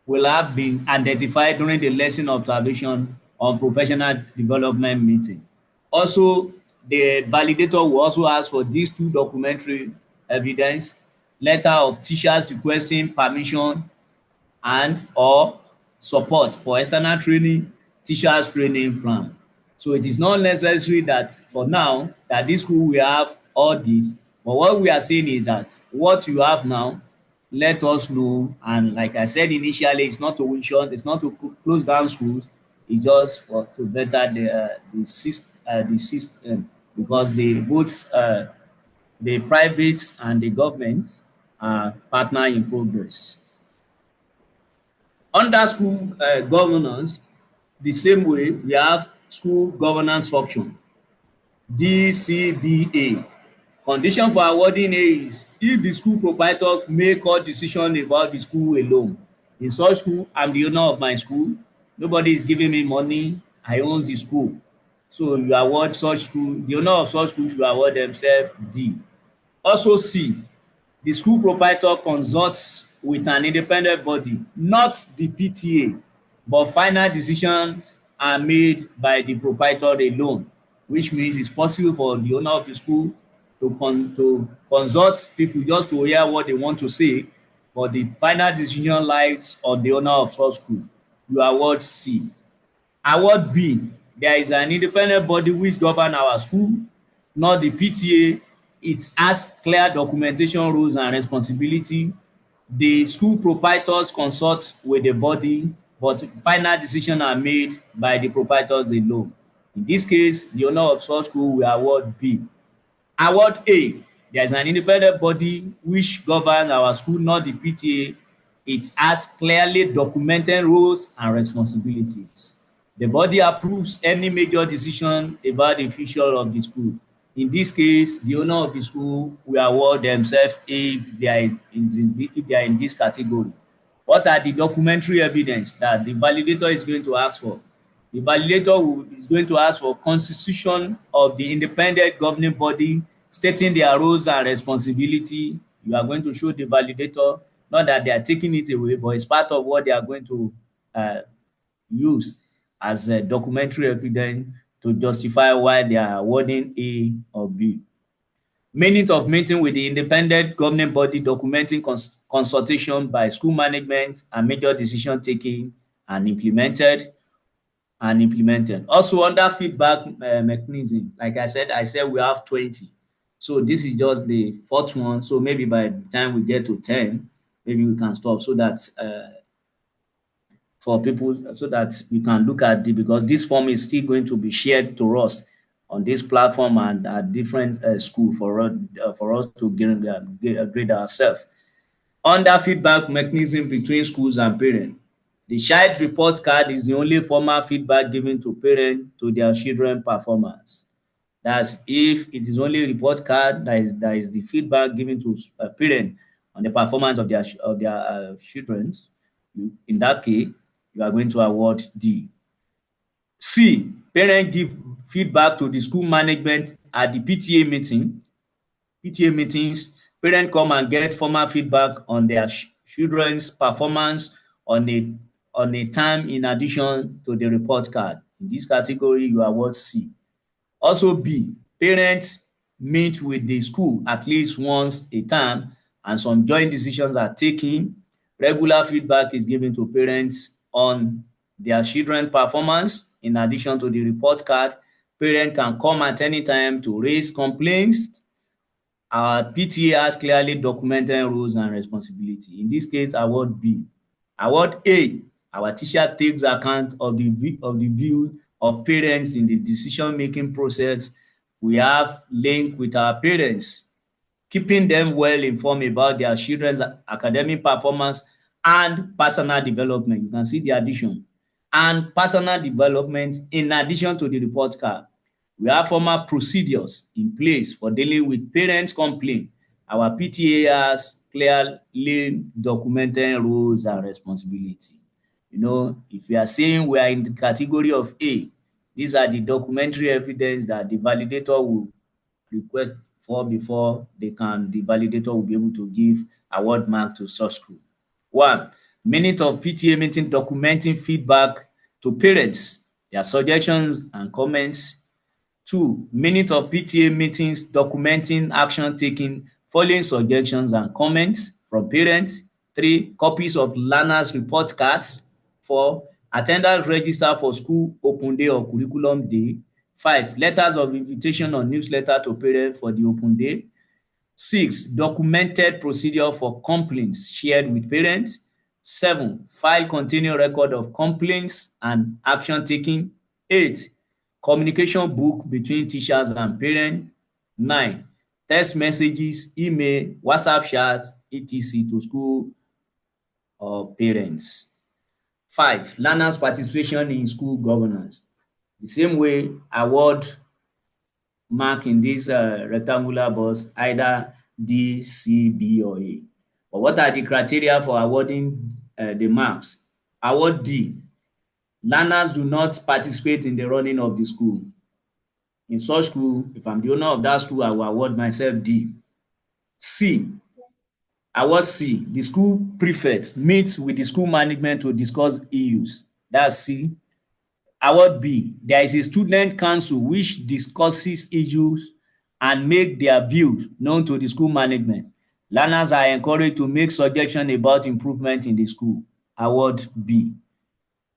will have been identified during the lesson observation on professional development meeting. Also, the validator will also ask for these two documentary evidence: letter of teachers requesting permission and or support for external training, teachers training plan. So it is not necessary that for now that this school will have all this, but what we are saying is that what you have now, let us know. And like I said initially, it's not to win short, it's not to close down schools, it's just for to better the system, because the both the private and the government are partner in progress. Under school governance, the same way we have school governance function, DCBA. Condition for awarding A is if the school proprietor make all decision about the school alone. In such school, I'm the owner of my school. Nobody is giving me money. I own the school. So you award such school, the owner of such school should award themselves D. Also C, the school proprietor consults with an independent body, not the PTA, but final decisions are made by the proprietor alone, which means it's possible for the owner of the school to consult people just to hear what they want to say, but the final decision lies on the owner of such school. You award C. Award B, there is an independent body which govern our school, not the PTA. It has clear documentation rules and responsibility. The school proprietors consult with the body, but final decisions are made by the proprietors alone. In this case, the owner of such school will award B. Award A, there is an independent body which governs our school, not the PTA. It has clearly documented rules and responsibilities. The body approves any major decision about the future of the school. In this case, the owner of the school will award themselves if they are in this category. What are the documentary evidence that the validator is going to ask for? The validator is going to ask for constitution of the independent governing body stating their roles and responsibility. You are going to show the validator, not that they are taking it away, but it's part of what they are going to use as a documentary evidence to justify why they are awarding A or B. Minutes of meeting with the independent governing body documenting consultation by school management and major decision taken and implemented. and implemented. Also under feedback mechanism, like I said we have 20. So this is just the fourth one. So maybe by the time we get to 10, maybe we can stop so that for people, so that we can look at because this form is still going to be shared to us on this platform and at different school for us to grade ourselves. Under feedback mechanism between schools and parents, the child report card is the only formal feedback given to parents to their children performance. That's if it is only report card that is the feedback given to a parent on the performance of their children. In that case, you are going to award D. C, parent give feedback to the school management at the PTA meeting. PTA meetings, parents come and get formal feedback on their children's performance on a time in addition to the report card. In this category, you award C. Also B, parents meet with the school at least once a term and some joint decisions are taken. Regular feedback is given to parents on their children's performance. In addition to the report card, parents can come at any time to raise complaints. Our PTA has clearly documented rules and responsibility. In this case, award B. Award A, our teacher takes account of the view of parents in the decision-making process. We have link with our parents, keeping them well informed about their children's academic performance and personal development. You can see the addition. And personal development in addition to the report card. We have formal procedures in place for dealing with parents' complaint. Our PTA has clearly documented roles and responsibility. You know, if we are saying we are in the category of A, these are the documentary evidence that the validator will request for before the validator will be able to give award mark to such school. 1, minute of PTA meeting documenting feedback to parents, their suggestions and comments. 2, minute of PTA meetings documenting action taken following suggestions and comments from parents. 3, copies of learners report cards. 4, attendance register for school open day or curriculum day. 5, letters of invitation or newsletter to parents for the open day. 6, documented procedure for complaints shared with parents. 7, file containing record of complaints and action taken. 8, communication book between teachers and parents. 9, text messages, email, WhatsApp chats, etc. to school or parents. 5, learners' participation in school governance. The same way, award mark in this rectangular box either D, C, B, or A. But what are the criteria for awarding the marks? Award D. Learners do not participate in the running of the school. In such school, if I'm the owner of that school, I will award myself D. C. Award C. The school prefect meets with the school management to discuss issues. That's C. Award B, there is a student council which discusses issues and make their views known to the school management. Learners are encouraged to make suggestions about improvement in the school. Award B.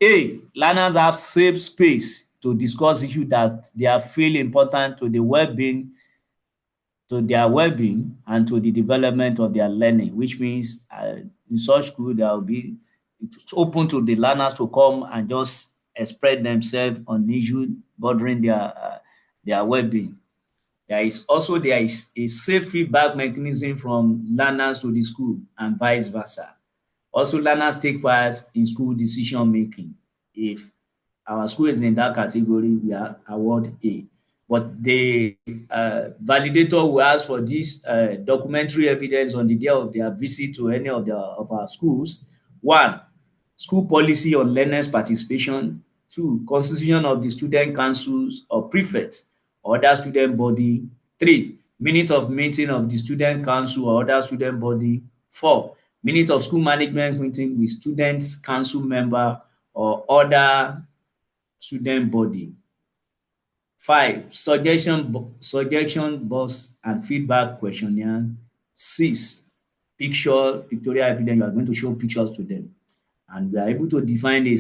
A, learners have safe space to discuss issues that they feel important to their well-being and to the development of their learning, which means in such school there will be, it's open to the learners to come and just express themselves on issues bothering their well-being. There is a safe feedback mechanism from learners to the school and vice versa. Also, learners take part in school decision making. If our school is in that category, we are award A. But the validator will ask for this documentary evidence on the day of their visit to any of our schools. 1, school policy on learners' participation. 2, constitution of the student councils or prefects or other student body. 3, minute of meeting of the student council or other student body. 4, minute of school management meeting with students council member or other student body. 5, suggestion box and feedback questionnaire. 6, pictorial evidence. You are going to show pictures to them. And we are able to define a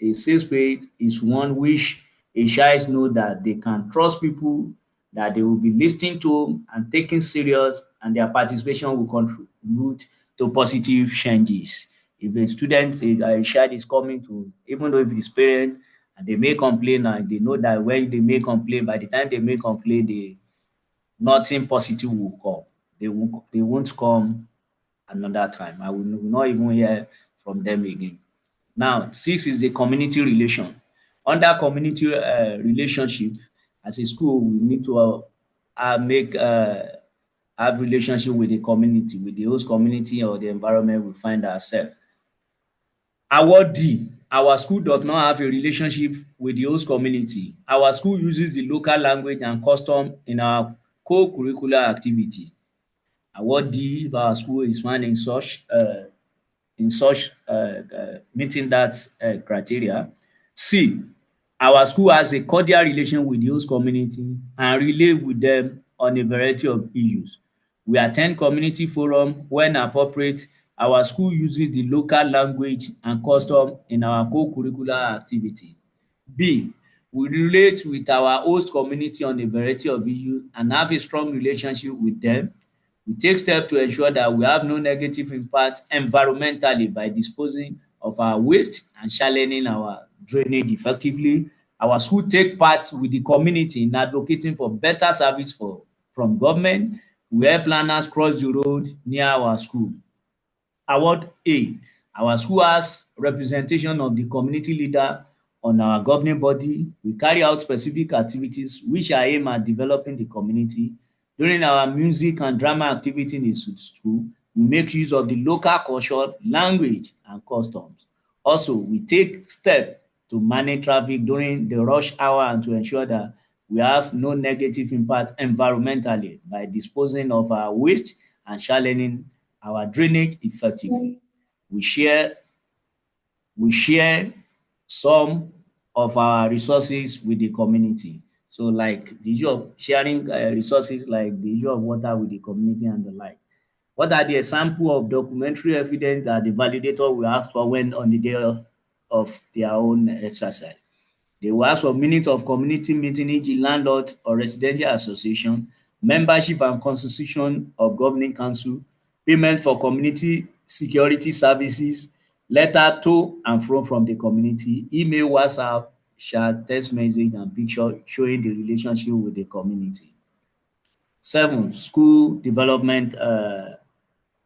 A safe space is one which a child know that they can trust people, that they will be listening to and taken serious, and their participation will contribute to positive changes. If a student, a child is coming to, even though if it's parent, and they may complain, and they know that when they may complain, by the time they may complain, nothing positive will come. They won't come another time. I will not even hear from them again. Now, 6 is the community relation. Under community relationship, as a school, we need to have relationship with the community, with the host community or the environment we find ourselves. Award D, our school does not have a relationship with the host community. Our school uses the local language and custom in our co-curricular activities. Award D, if our school is found in such meeting that criteria. C, our school has a cordial relation with the host community and relate with them on a variety of issues. We attend community forum when appropriate. Our school uses the local language and custom in our co-curricular activity. B, we relate with our host community on a variety of issues and have a strong relationship with them. We take steps to ensure that we have no negative impact environmentally by disposing of our waste and channeling our drainage effectively. Our school take part with the community in advocating for better service from government. We help planners cross the road near our school. Award A, our school has representation of the community leader on our governing body. We carry out specific activities which are aimed at developing the community. During our music and drama activity in the school, we make use of the local culture, language and customs. Also, we take steps to manage traffic during the rush hour and to ensure that we have no negative impact environmentally by disposing of our waste and channeling our drainage effectively. We share some of our resources with the community. So like the issue of sharing resources like the issue of water with the community and the like. What are the example of documentary evidence that the validator will ask for when on the day of their own exercise? They will ask for minutes of community meeting, e.g. landlord or residential association, membership and constitution of governing council, payment for community security services, letter to and from the community, email, WhatsApp, chat, text message and picture showing the relationship with the community. 7, school development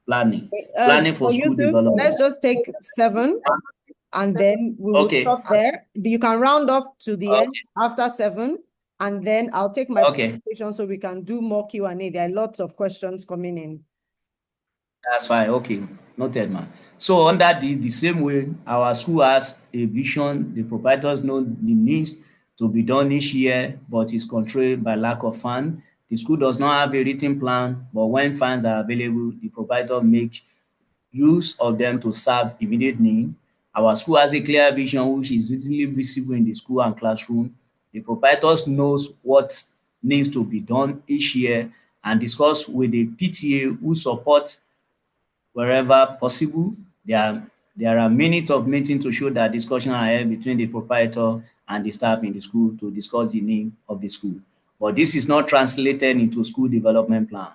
planning. Planning for For school you to, let's development. just take 7 and then we will Okay. stop there. You can round off to the end Okay. after 7, and then I'll take my Okay. presentation so we can do more Q&A. There are lots of questions coming in. That's fine. Okay. Noted, man. So under the same way, our school has a vision. The proprietors know the needs to be done each year, but is controlled by lack of funds. The school does not have a written plan, but when funds are available, the proprietor makes use of them to serve immediate need. Our school has a clear vision which is easily visible in the school and classroom. The proprietors knows what needs to be done each year and discuss with the PTA who support wherever possible. There are minutes of meeting to show that discussion are held between the proprietor and the staff in the school to discuss the need of the school. But this is not translated into school development plan.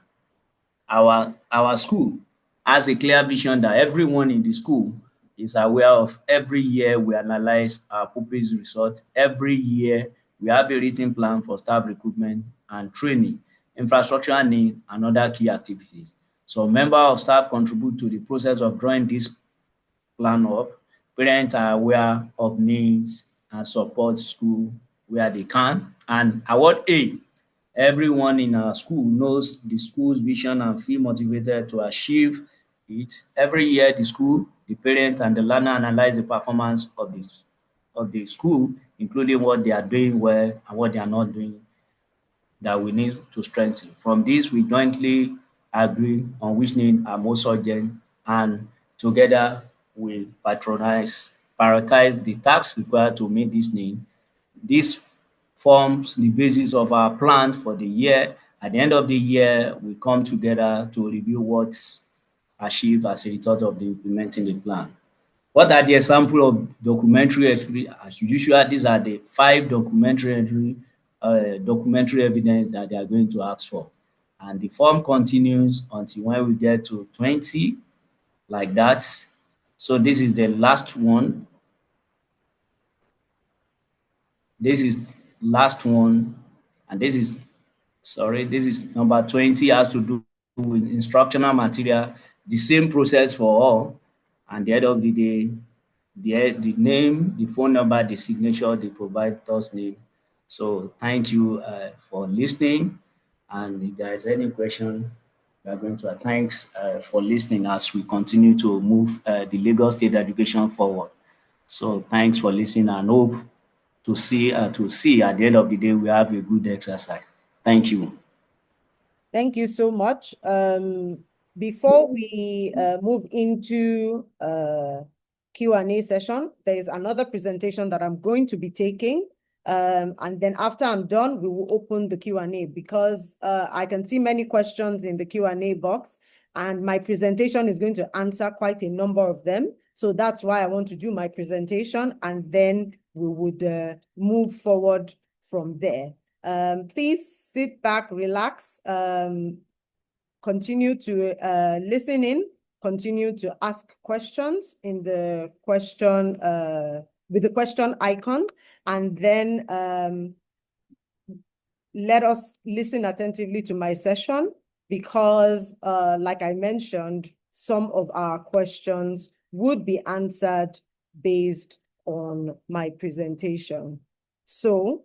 Our school has a clear vision that everyone in the school is aware of. Every year we analyze our pupils' results. Every year we have a written plan for staff recruitment and training, infrastructure need, and other key activities. So members of staff contribute to the process of drawing this plan up. Parents are aware of needs and support school where they can. And award A, everyone in our school knows the school's vision and feel motivated to achieve it. Every year, the school, the parent, and the learner analyze the performance of the school, including what they are doing well and what they are not doing that we need to strengthen. From this, we jointly agree on which needs are most urgent, and together we prioritize the tasks required to meet this need. This forms the basis of our plan for the year. At the end of the year, we come together to review what's achieved as a result of the implementing the plan. What are the example of documentary entry? As usual, these are the 5 documentary entry, documentary evidence that they are going to ask for. And the form continues until when we get to 20, like that. So this is the last one. This is last one, and this is, sorry, this is number 20, has to do with instructional material. The same process for all. And the end of the day, the name, the phone number, the signature, the provider's name. So thank you for listening. And if there is any question, we are going to thanks for listening as we continue to move the Lagos State education forward. So thanks for listening, and hope to see at the end of the day we have a good exercise. Thank you. Thank you so much. Before we move into Q&A session, there is another presentation that I'm going to be taking. And then after I'm done, we will open the Q&A, because I can see many questions in the Q&A box, and my presentation is going to answer quite a number of them. So that's why I want to do my presentation, and then we would move forward from there. Please sit back, relax, continue to listen in, continue to ask questions in the question, with the question icon, and then let us listen attentively to my session, because like I mentioned, some of our questions would be answered based on my presentation. So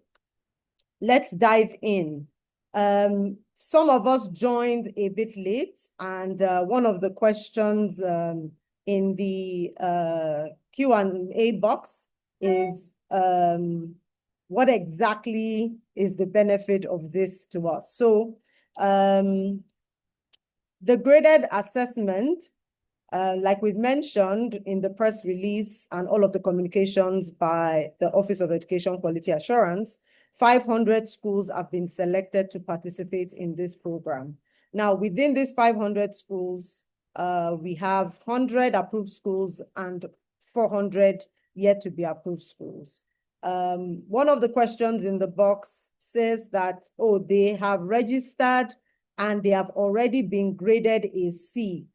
let's dive in. Some of us joined a bit late, and one of the questions in the Q&A box is, what exactly is the benefit of this to us? So the graded assessment, like we've mentioned in the press release and all of the communications by the Office of Education Quality Assurance, 500 schools have been selected to participate in this program. Now, within these 500 schools, we have 100 approved schools and 400 yet to be approved schools. One of the questions in the box says that, oh, they have registered and they have already been graded a C.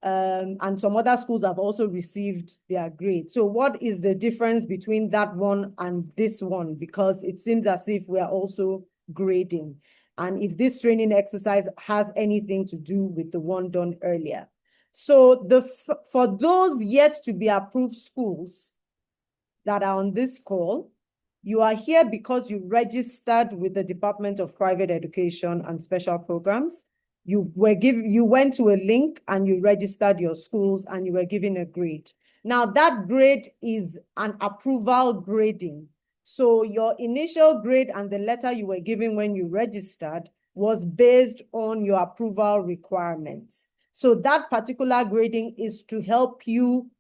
And some other schools have also received their grade. So what is the difference between that one and this one? Because it seems as if we are also grading, and if this training exercise has anything to do with the one done earlier. So for those yet to be approved schools that are on this call, you are here because you registered with the Department of Private Education and Special Programs. You went to a link and you registered your schools and you were given a grade. Now that grade is an approval grading. So your initial grade and the letter you were given when you registered was based on your approval requirements. So that particular grading is to help you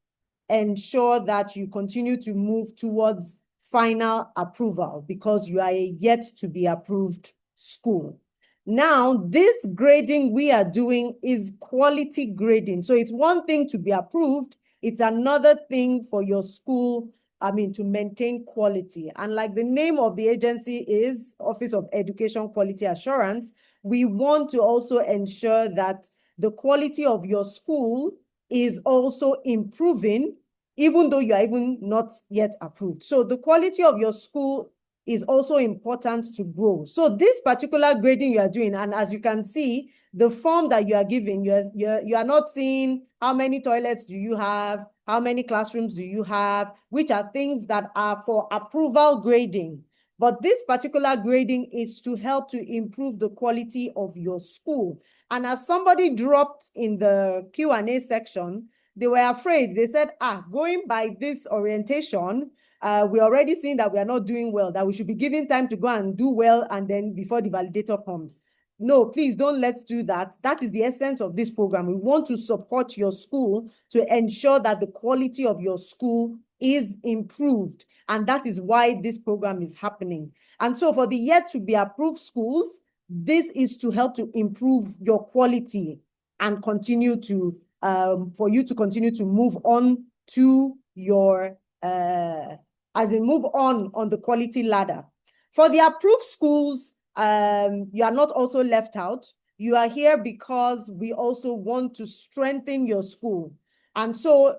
ensure that you continue to move towards final approval, because you are a yet to be approved school. Now, this grading we are doing is quality grading. So it's one thing to be approved, it's another thing for your school, to maintain quality. And like the name of the agency is Office of Education Quality Assurance, we want to also ensure that the quality of your school is also improving, even though you are even not yet approved. So the quality of your school is also important to grow. So this particular grading you are doing, and as you can see, the form that you are giving, you are not seeing how many toilets do you have, how many classrooms do you have, which are things that are for approval grading. But this particular grading is to help to improve the quality of your school. And as somebody dropped in the Q&A section, they were afraid. They said, going by this orientation, we're already seeing that we are not doing well, that we should be giving time to go and do well, and then before the validator comes. No, please don't let's do that. That is the essence of this program. We want to support your school to ensure that the quality of your school is improved. And that is why this program is happening. And so for the yet to be approved schools, this is to help to improve your quality and continue to, for you to continue to move on to your, as in move on the quality ladder. For the approved schools, you are not also left out. You are here because we also want to strengthen your school. And so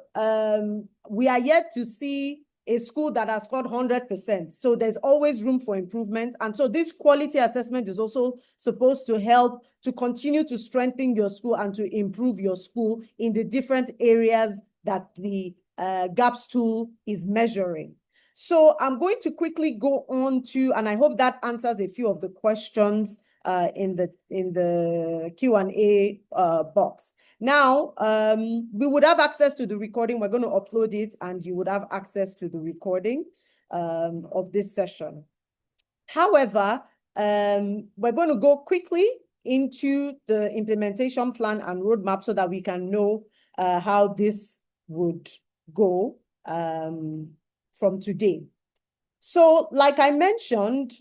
we are yet to see a school that has scored 100%. So there's always room for improvement. And so this quality assessment is also supposed to help to continue to strengthen your school and to improve your school in the different areas that the GAPS tool is measuring. So I'm going to quickly go on to, and I hope that answers a few of the questions in the Q&A box. Now, we would have access to the recording. We're going to upload it, and you would have access to the recording of this session. However, we're going to go quickly into the implementation plan and roadmap so that we can know how this would go from today. So, like I mentioned,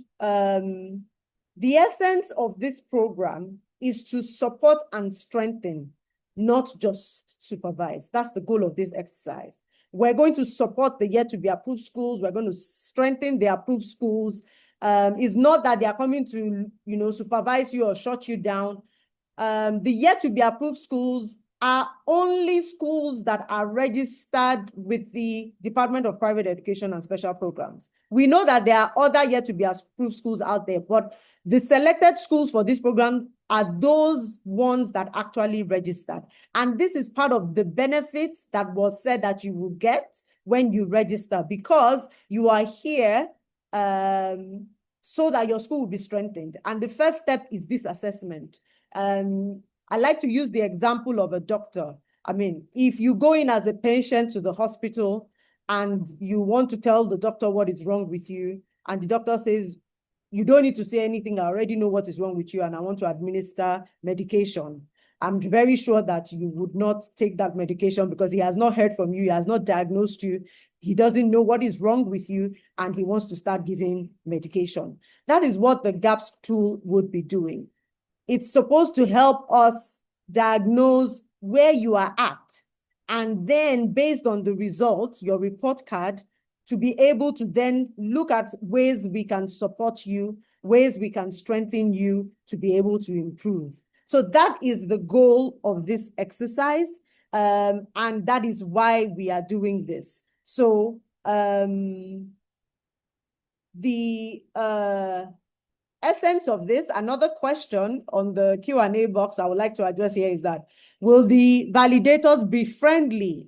the essence of this program is to support and strengthen, not just supervise. That's the goal of this exercise. We're going to support the yet to be approved schools. We're going to strengthen the approved schools. It's not that they are coming to, supervise you or shut you down. The yet to be approved schools are only schools that are registered with the Department of Private Education and Special Programs. We know that there are other yet to be approved schools out there, but the selected schools for this program are those ones that actually registered. And this is part of the benefits that was said that you will get when you register, because you are here so that your school will be strengthened. And the first step is this assessment. I like to use the example of a doctor. I mean, if you go in as a patient to the hospital and you want to tell the doctor what is wrong with you, and the doctor says, you don't need to say anything, I already know what is wrong with you and I want to administer medication. I'm very sure that you would not take that medication because he has not heard from you, he has not diagnosed you, he doesn't know what is wrong with you, and he wants to start giving medication. That is what the GAPS tool would be doing. It's supposed to help us diagnose where you are at, and then based on the results, your report card, to be able to then look at ways we can support you, ways we can strengthen you to be able to improve. So that is the goal of this exercise, and that is why we are doing this. So the essence of this, another question on the Q&A box I would like to address here is that, will the validators be friendly?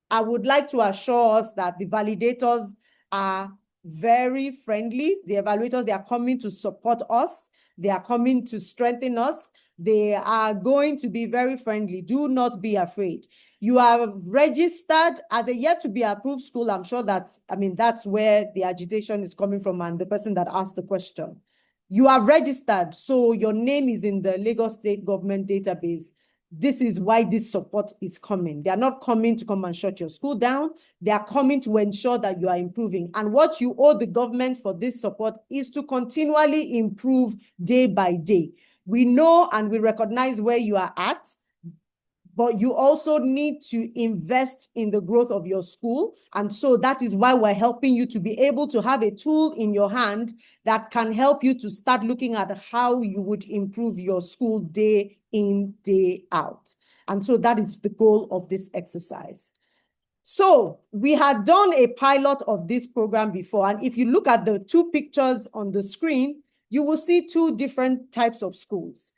I would like to assure us that the validators are very friendly. The evaluators, they are coming to support us. They are coming to strengthen us. They are going to be very friendly. Do not be afraid. You are registered as a yet to be approved school. I'm sure that, that's where the agitation is coming from and the person that asked the question. You are registered, so your name is in the Lagos State Government database. This is why this support is coming. They are not coming to come and shut your school down. They are coming to ensure that you are improving. And what you owe the government for this support is to continually improve day by day. We know and we recognize where you are at, but you also need to invest in the growth of your school. And so that is why we're helping you to be able to have a tool in your hand that can help you to start looking at how you would improve your school day in, day out. And so that is the goal of this exercise. So we had done a pilot of this program before. And if you look at the two pictures on the screen, you will see two different types of schools.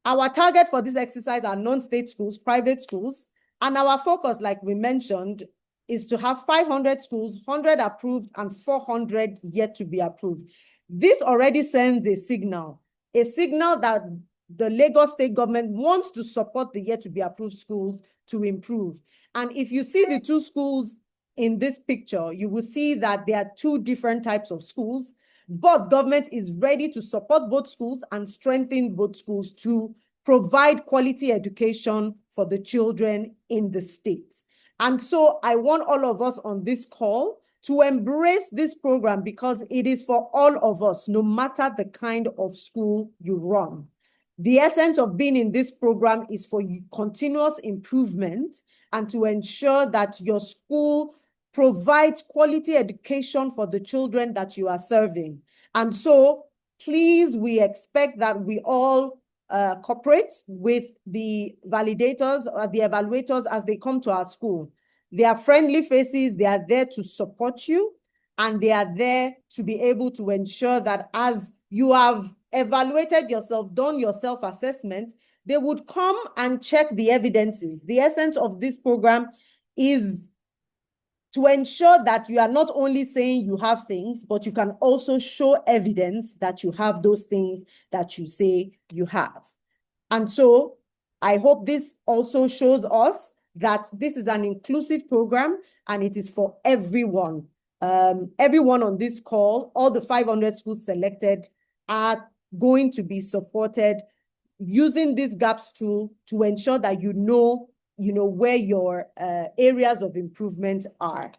Our target for this exercise are non-state schools, private schools, and our focus, like we mentioned, is to have 500 schools, 100 approved and 400 yet to be approved. This already sends a signal that the Lagos State government wants to support the yet to be approved schools to improve. And if you see the two schools in this picture, you will see that there are two different types of schools. But government is ready to support both schools and strengthen both schools to provide quality education for the children in the state. And so I want all of us on this call to embrace this program because it is for all of us, no matter the kind of school you run. The essence of being in this program is for continuous improvement and to ensure that your school provides quality education for the children that you are serving. And so please, we expect that we all cooperate with the validators or the evaluators as they come to our school. They are friendly faces. They are there to support you, and they are there to be able to ensure that as you have evaluated yourself, done your self-assessment, they would come and check the evidences. The essence of this program is to ensure that you are not only saying you have things, but you can also show evidence that you have those things that you say you have. And so I hope this also shows us that this is an inclusive program and it is for everyone. Everyone on this call, all the 500 schools selected are going to be supported using this GAPS tool to ensure that you know where your areas of improvement are.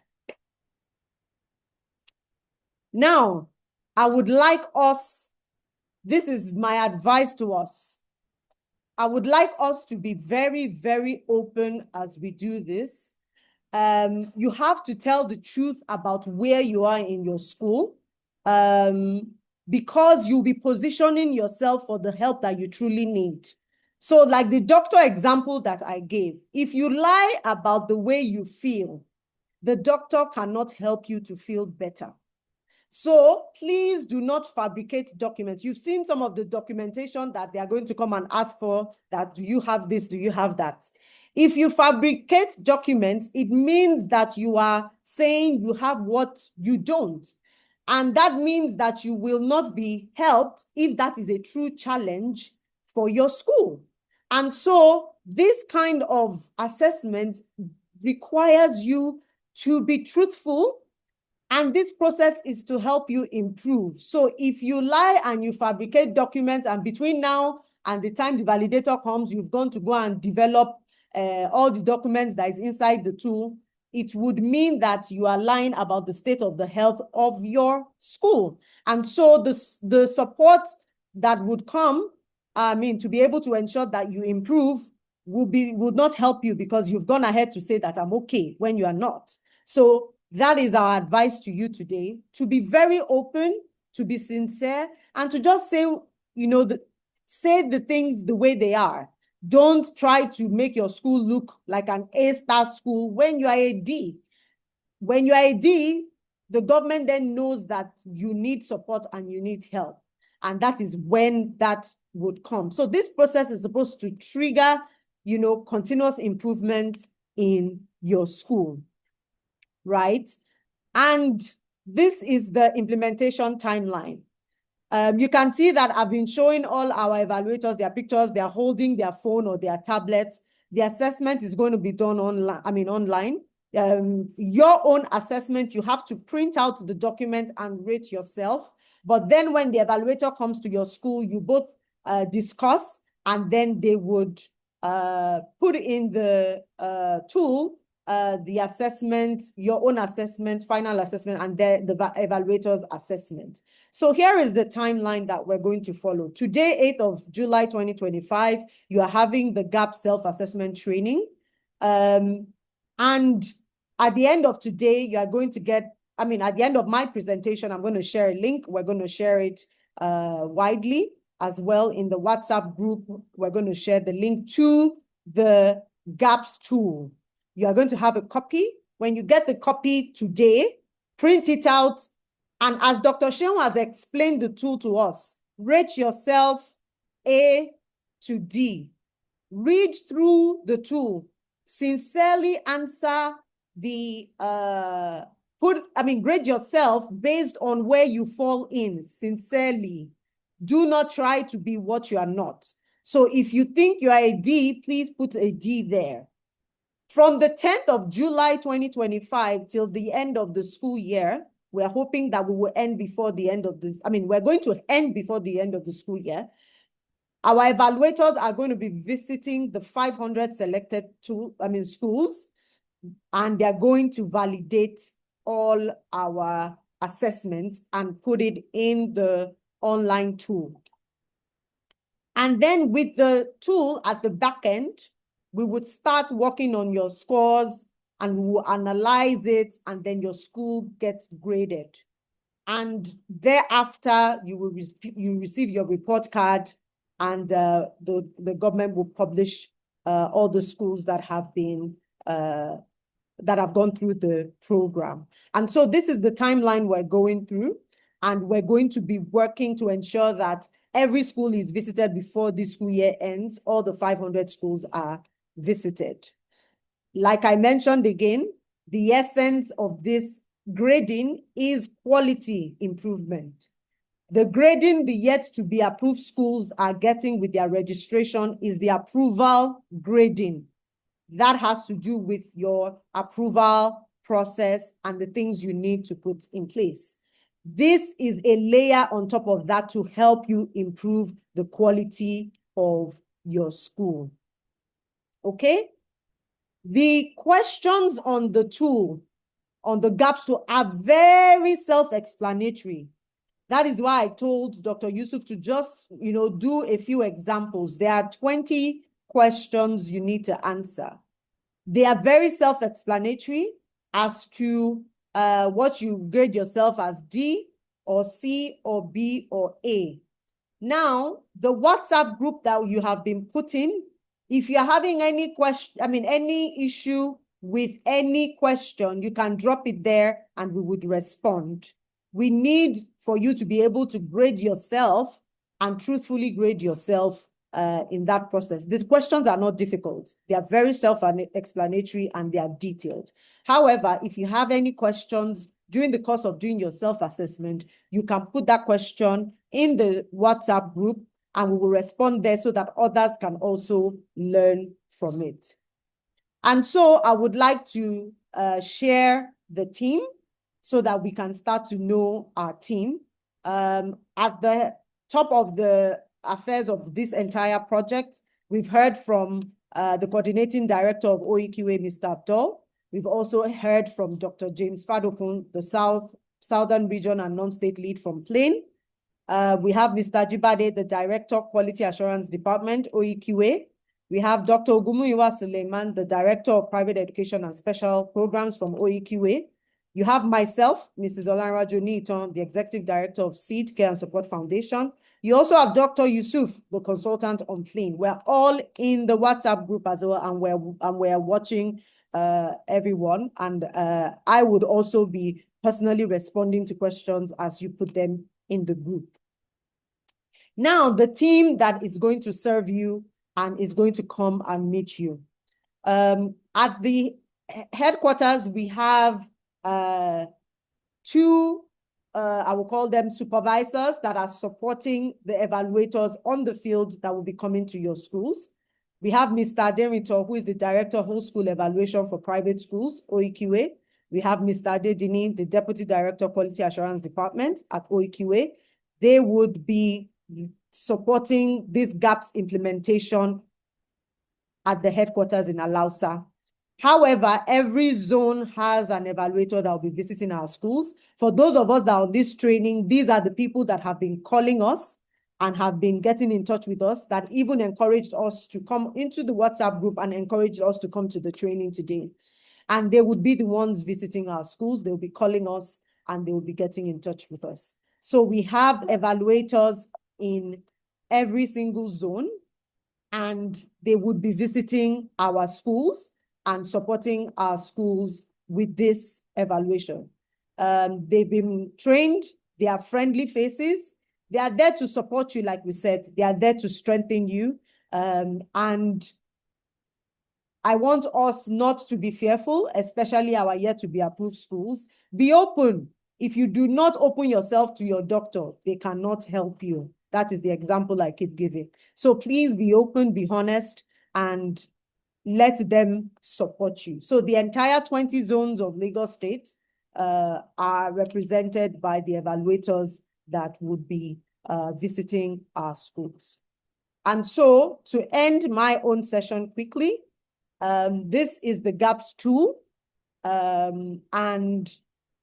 Now, I would like us, this is my advice to us. I would like us to be very, very open as we do this. You have to tell the truth about where you are in your school, because you'll be positioning yourself for the help that you truly need. So like the doctor example that I gave, if you lie about the way you feel, the doctor cannot help you to feel better. So please do not fabricate documents. You've seen some of the documentation that they are going to come and ask for, that do you have this, do you have that? If you fabricate documents, it means that you are saying you have what you don't. And that means that you will not be helped if that is a true challenge for your school. And so this kind of assessment requires you to be truthful, and this process is to help you improve. So if you lie and you fabricate documents, and between now and the time the validator comes, you've gone to go and develop all the documents that is inside the tool, it would mean that you are lying about the state of the health of your school. And so the support that would come, to be able to ensure that you improve would not help you, because you've gone ahead to say that I'm okay when you are not. So that is our advice to you today, to be very open, to be sincere, and to just say, say the things the way they are. Don't try to make your school look like an A-star school when you are a D. When you are a D, the government then knows that you need support and you need help. And that is when that would come. So this process is supposed to trigger, continuous improvement in your school. Right? And this is the implementation timeline. You can see that I've been showing all our evaluators their pictures. They're holding their phone or their tablets. The assessment is going to be done online. Your own assessment, you have to print out the document and rate yourself. But then when the evaluator comes to your school, you both discuss, and then they would put in the tool the assessment, your own assessment, final assessment, and then the evaluator's assessment. So here is the timeline that we're going to follow. Today, 8th of July, 2025, you are having the GAP self-assessment training. And at the end of today, you are going to get, at the end of my presentation, I'm going to share a link. We're going to share it widely as well in the WhatsApp group. We're going to share the link to the GAPS tool. You are going to have a copy. When you get the copy today, print it out. And as Dr. Sheon has explained the tool to us, rate yourself A to D. Read through the tool. Sincerely answer the, grade yourself based on where you fall in, sincerely. Do not try to be what you are not. So if you think you are a D, please put a D there. From the 10th of July, 2025 till the end of the school year, we're hoping that we will end before the end of the, we're going to end before the end of the school year. Our evaluators are going to be visiting the 500 selected schools, and they're going to validate all our assessments and put it in the online tool. And then with the tool at the back end, we would start working on your scores and we will analyze it, and then your school gets graded. And thereafter, you receive your report card, and the government will publish all the schools that have been that have gone through the program. And so this is the timeline we're going through, and we're going to be working to ensure that every school is visited before this school year ends. All the 500 schools are visited. Like I mentioned again, the essence of this grading is quality improvement. The grading the yet to be approved schools are getting with their registration is the approval grading. That has to do with your approval process and the things you need to put in place. This is a layer on top of that to help you improve the quality of your school. Okay? The questions on the tool, on the GAPS tool, are very self-explanatory. That is why I told Dr. Yusuf to just, do a few examples. There are 20 questions you need to answer. They are very self-explanatory as to what you grade yourself as D or C or B or A. Now, the WhatsApp group that you have been put in, if you're having any any issue with any question, you can drop it there and we would respond. We need for you to be able to grade yourself and truthfully grade yourself in that process. The questions are not difficult. They are very self-explanatory and they are detailed. However, if you have any questions during the course of doing your self-assessment, you can put that question in the WhatsApp group and we will respond there so that others can also learn from it. And so I would like to share the team so that we can start to know our team. At the top of the affairs of this entire project, we've heard from the coordinating director of OEQA, Mr. Abdul. We've also heard from Dr. James Fadokun, the Southern Region and Non-State Lead from Plain. We have Mr. Jibade, the Director, Quality Assurance Department, OEQA. We have Dr. Ogumuyiwa Suleiman, the Director of Private Education and Special Programs from OEQA. You have myself, Mrs. Olanraju Niton, the Executive Director of Seed Care and Support Foundation. You also have Dr. Yusuf, the consultant on Plain. We're all in the WhatsApp group as well, and we're watching everyone. And I would also be personally responding to questions as you put them in the group. Now, the team that is going to serve you and is going to come and meet you. At the headquarters, we have two, I will call them supervisors that are supporting the evaluators on the field that will be coming to your schools. We have Mr. Aderito, who is the Director of Whole School Evaluation for Private Schools, OEQA. We have Mr. Adedini, the Deputy Director of Quality Assurance Department at OEQA. They would be supporting this GAPS implementation at the headquarters in Alausa. However, every zone has an evaluator that will be visiting our schools. For those of us that are on this training, these are the people that have been calling us and have been getting in touch with us, that even encouraged us to come into the WhatsApp group and encouraged us to come to the training today. And they would be the ones visiting our schools. They'll be calling us and they will be getting in touch with us. So we have evaluators in every single zone, and they would be visiting our schools and supporting our schools with this evaluation. They've been trained, they are friendly faces, they are there to support you, like we said, they are there to strengthen you. And I want us not to be fearful, especially our yet to be approved schools. Be open. If you do not open yourself to your doctor, they cannot help you. That is the example I keep giving. So please be open, be honest, and let them support you. So the entire 20 zones of Lagos State are represented by the evaluators that would be visiting our schools. And so to end my own session quickly, this is the GAPS tool, and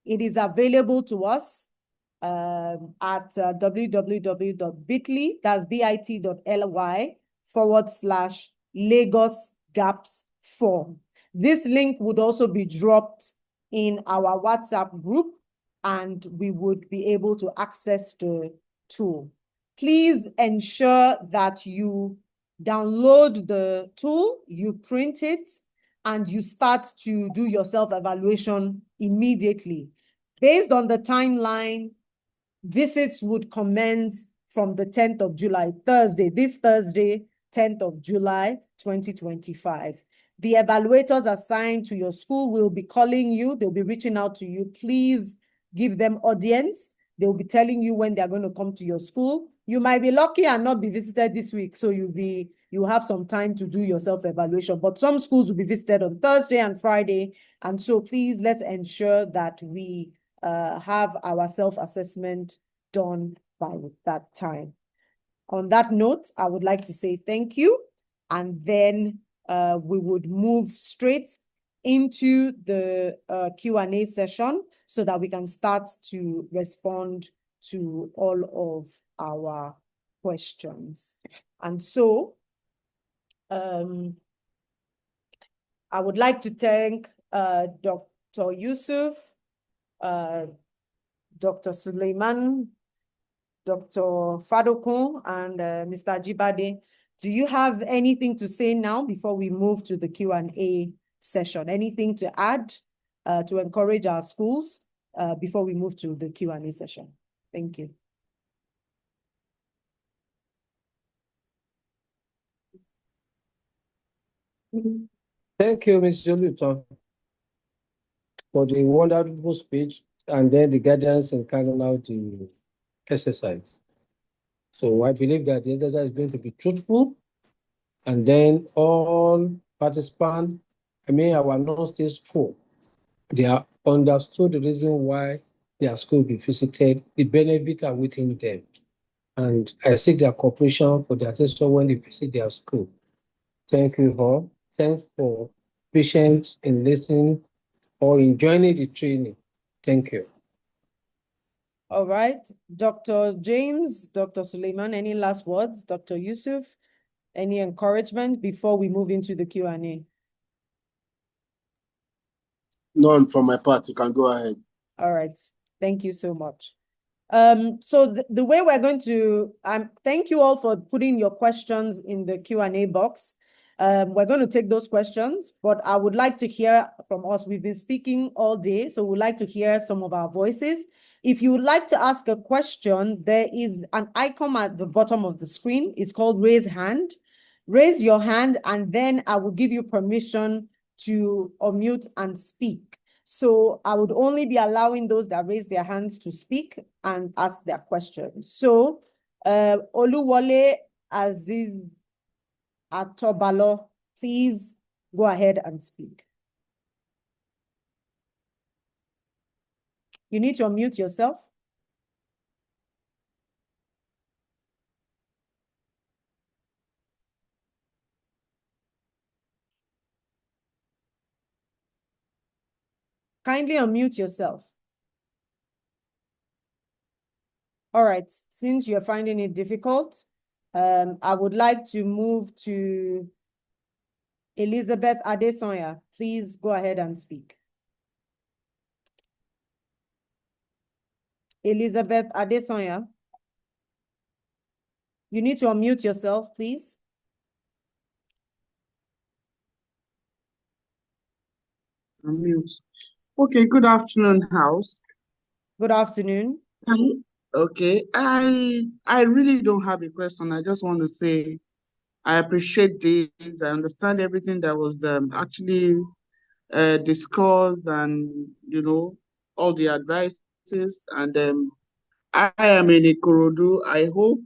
it is available to us at www.bit.ly, that's bit.ly/Lagos gaps form. This link would also be dropped in our WhatsApp group, and we would be able to access the tool. Please ensure that you download the tool, you print it, and you start to do your self-evaluation immediately. Based on the timeline, visits would commence from the 10th of July, Thursday, this Thursday, 10th of July, 2025. The evaluators assigned to your school will be calling you. They'll be reaching out to you. Please give them audience. They'll be telling you when they're going to come to your school. You might be lucky and not be visited this week, so you'll have some time to do your self-evaluation. But some schools will be visited on Thursday and Friday. And so please, let's ensure that we have our self-assessment done by that time. On that note, I would like to say thank you, and then we would move straight into the Q&A session so that we can start to respond to all of our questions. And so I would like to thank Dr. Yusuf, Dr. Suleiman, Dr. Fadokun, and Mr. Ajibade. Do you have anything to say now before we move to the Q&A session? Anything to add to encourage our schools before we move to the Q&A session? Thank you. Thank you, Ms. Joluton, for the wonderful speech and then the guidance in carrying out the exercise. So I believe that the exercise is going to be truthful, and then all participants, our non-state school, they are understood the reason why their school be visited, the benefits are within them. And I seek their cooperation for their assessor when they visit their school. Thank you all. Thanks for patience in listening or in joining the training. Thank you. All right, Dr. James, Dr. Suleiman, any last words? Dr. Yusuf, any encouragement before we move into the Q&A? None from my part. You can go ahead. All right, thank you so much. So the way we're going to, thank you all for putting your questions in the Q&A box. We're going to take those questions, but I would like to hear from us. We've been speaking all day, so we'd like to hear some of our voices. If you would like to ask a question, there is an icon at the bottom of the screen. It's called raise hand. Raise your hand, and then I will give you permission to unmute and speak. So I would only be allowing those that raise their hands to speak and ask their questions. So Oluwole Aziz Atobalo, please go ahead and speak. You need to unmute yourself. Kindly unmute yourself. All right, since you're finding it difficult, I would like to move to Elizabeth Adesonya. Please go ahead and speak. Elizabeth Adesonya. You need to unmute yourself, please. Unmute. Okay, good afternoon, House. Good afternoon. Okay, I really don't have a question. I just want to say I appreciate this. I understand everything that was actually discussed, and all the advices. And I am in Ikorodu. I hope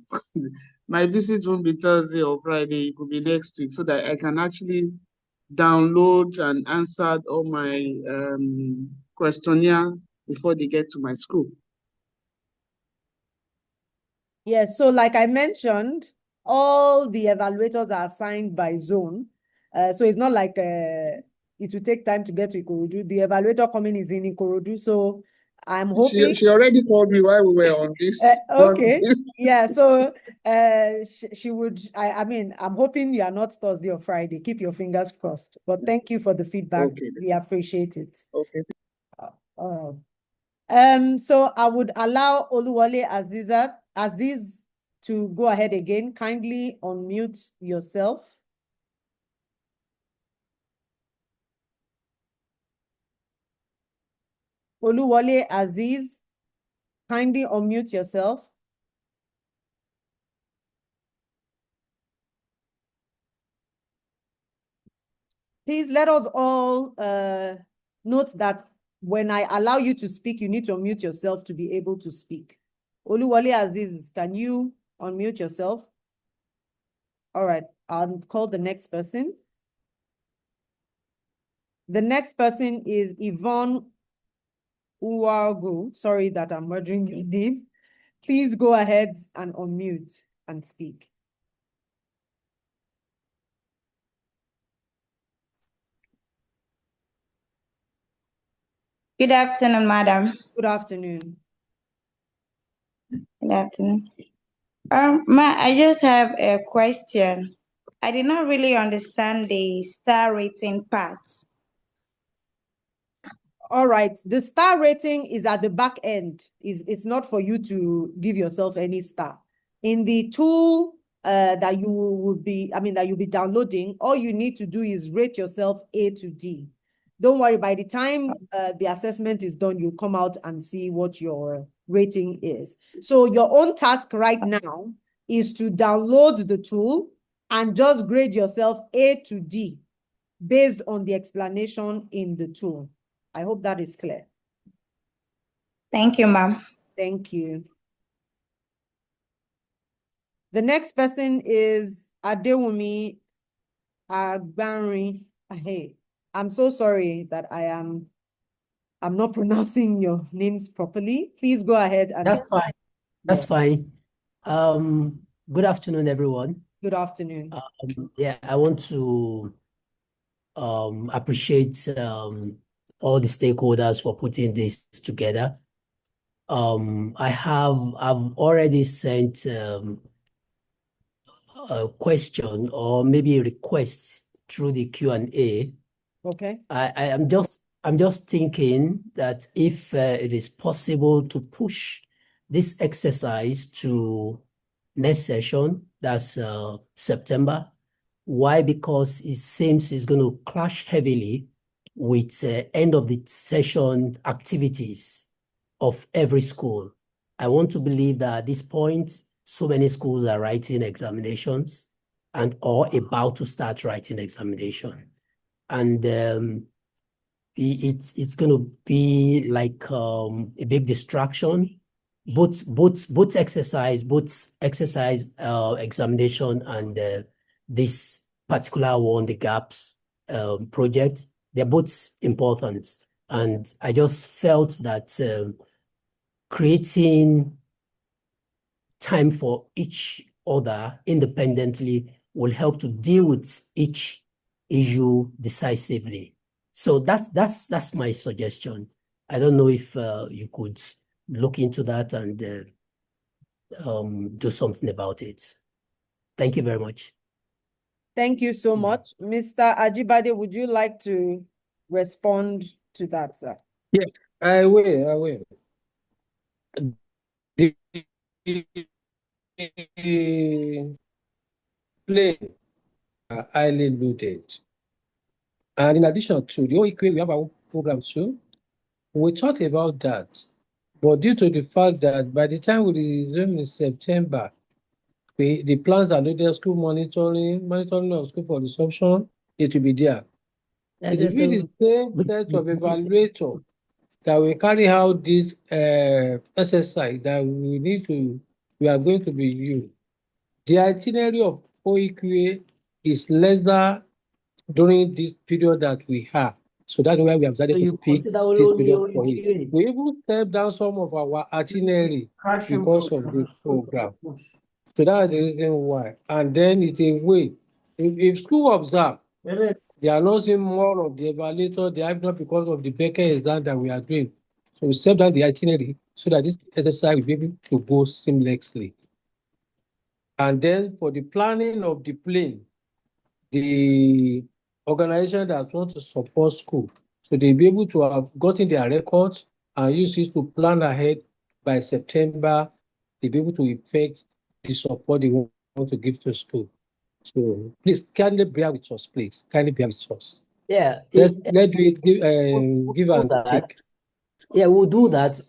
my visit won't be Thursday or Friday. It could be next week, so that I can actually download and answer all my questionnaire before they get to my school. Yes, so like I mentioned, all the evaluators are assigned by zone. So it's not like it will take time to get to Ikorodu. The evaluator coming is in Ikorodu. So I'm hoping. She already called me while we were on this. Okay. Yeah, so she would, I mean, I'm hoping you are not Thursday or Friday. Keep your fingers crossed. But thank you for the feedback. Okay. We appreciate it. Okay. So I would allow Oluwole Aziz to go ahead again. Kindly unmute yourself. Oluwole Aziz, kindly unmute yourself. Please let us all note that when I allow you to speak, you need to unmute yourself to be able to speak. Oluwole Aziz, can you unmute yourself? All right, I'll call the next person. The next person is Yvonne Uwagu. Sorry that I'm murdering your name. Please go ahead and unmute and speak. Good afternoon, madam. Good afternoon. Good afternoon. I just have a question. I did not really understand the star rating part. All right, the star rating is at the back end. It's not for you to give yourself any star. In the tool that you'll be downloading, all you need to do is rate yourself A to D. Don't worry, by the time the assessment is done, you'll come out and see what your rating is. So your own task right now is to download the tool and just grade yourself A to D based on the explanation in the tool. I hope that is clear. Thank you, ma'am. Thank you. The next person is Adewumi Agbanri. Hey, I'm so sorry that I'm not pronouncing your names properly. Please go ahead and. That's fine. That's fine. Good afternoon, everyone. Good afternoon. Yeah, I want to appreciate all the stakeholders for putting this together. I've already sent a question or maybe a request through the Q&A. Okay. I'm just thinking that if it is possible to push this exercise to next session, that's September. Why? Because it seems it's going to clash heavily with end of the session activities of every school. I want to believe that at this point, so many schools are writing examinations and or about to start writing examination. And it's going to be like a big distraction, both exercise, examination and this particular one, the GAPS project. They're both important. And I just felt that creating time for each other independently will help to deal with each issue decisively. So that's my suggestion. I don't know if you could look into that and do something about it. Thank you very much. Thank you so much. Mr. Ajibade, would you like to respond to that, sir? Yes, I will. The plane are highly loaded. And in addition to the OEQA, we have our own program too. We talked about that. But due to the fact that by the time we resume in September, the plans are loaded, school monitoring of school for resumption, it will be there. It will be the same set of evaluator that will carry out this exercise that we are going to be used. The itinerary of OEQA is lesser during this period that we have. So that's why we have decided to pick this period for it. We even step down some of our itinerary because of this program. So that's the reason why. And then it's a way. If school observe, they are losing more of the evaluator, they have not because of the Becker exam that we are doing. So we set down the itinerary so that this exercise will be able to go seamlessly. And then for the planning of the plane, the organization that wants to support school, so they'll be able to have gotten their records and use it to plan ahead by September. They'll be able to effect the support they want to give to school. So please, kindly bear with us, please. Kindly bear with us. Yeah. Let's do it, give and take. Yeah, we'll do that.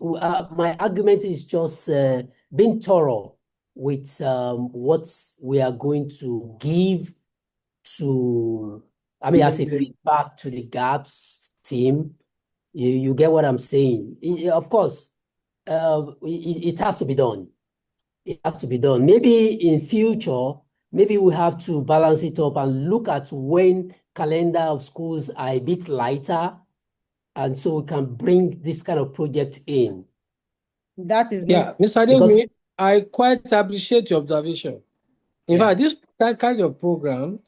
My argument is just being thorough with what we are going to give to, as a feedback to the GAPS team. You get what I'm saying? Of course, it has to be done. It has to be done. Maybe in future, maybe we have to balance it up and look at when calendar of schools are a bit lighter, and so we can bring this kind of project in. That is Yeah, Mr. Ademi, I quite appreciate your observation. In fact, this kind of program,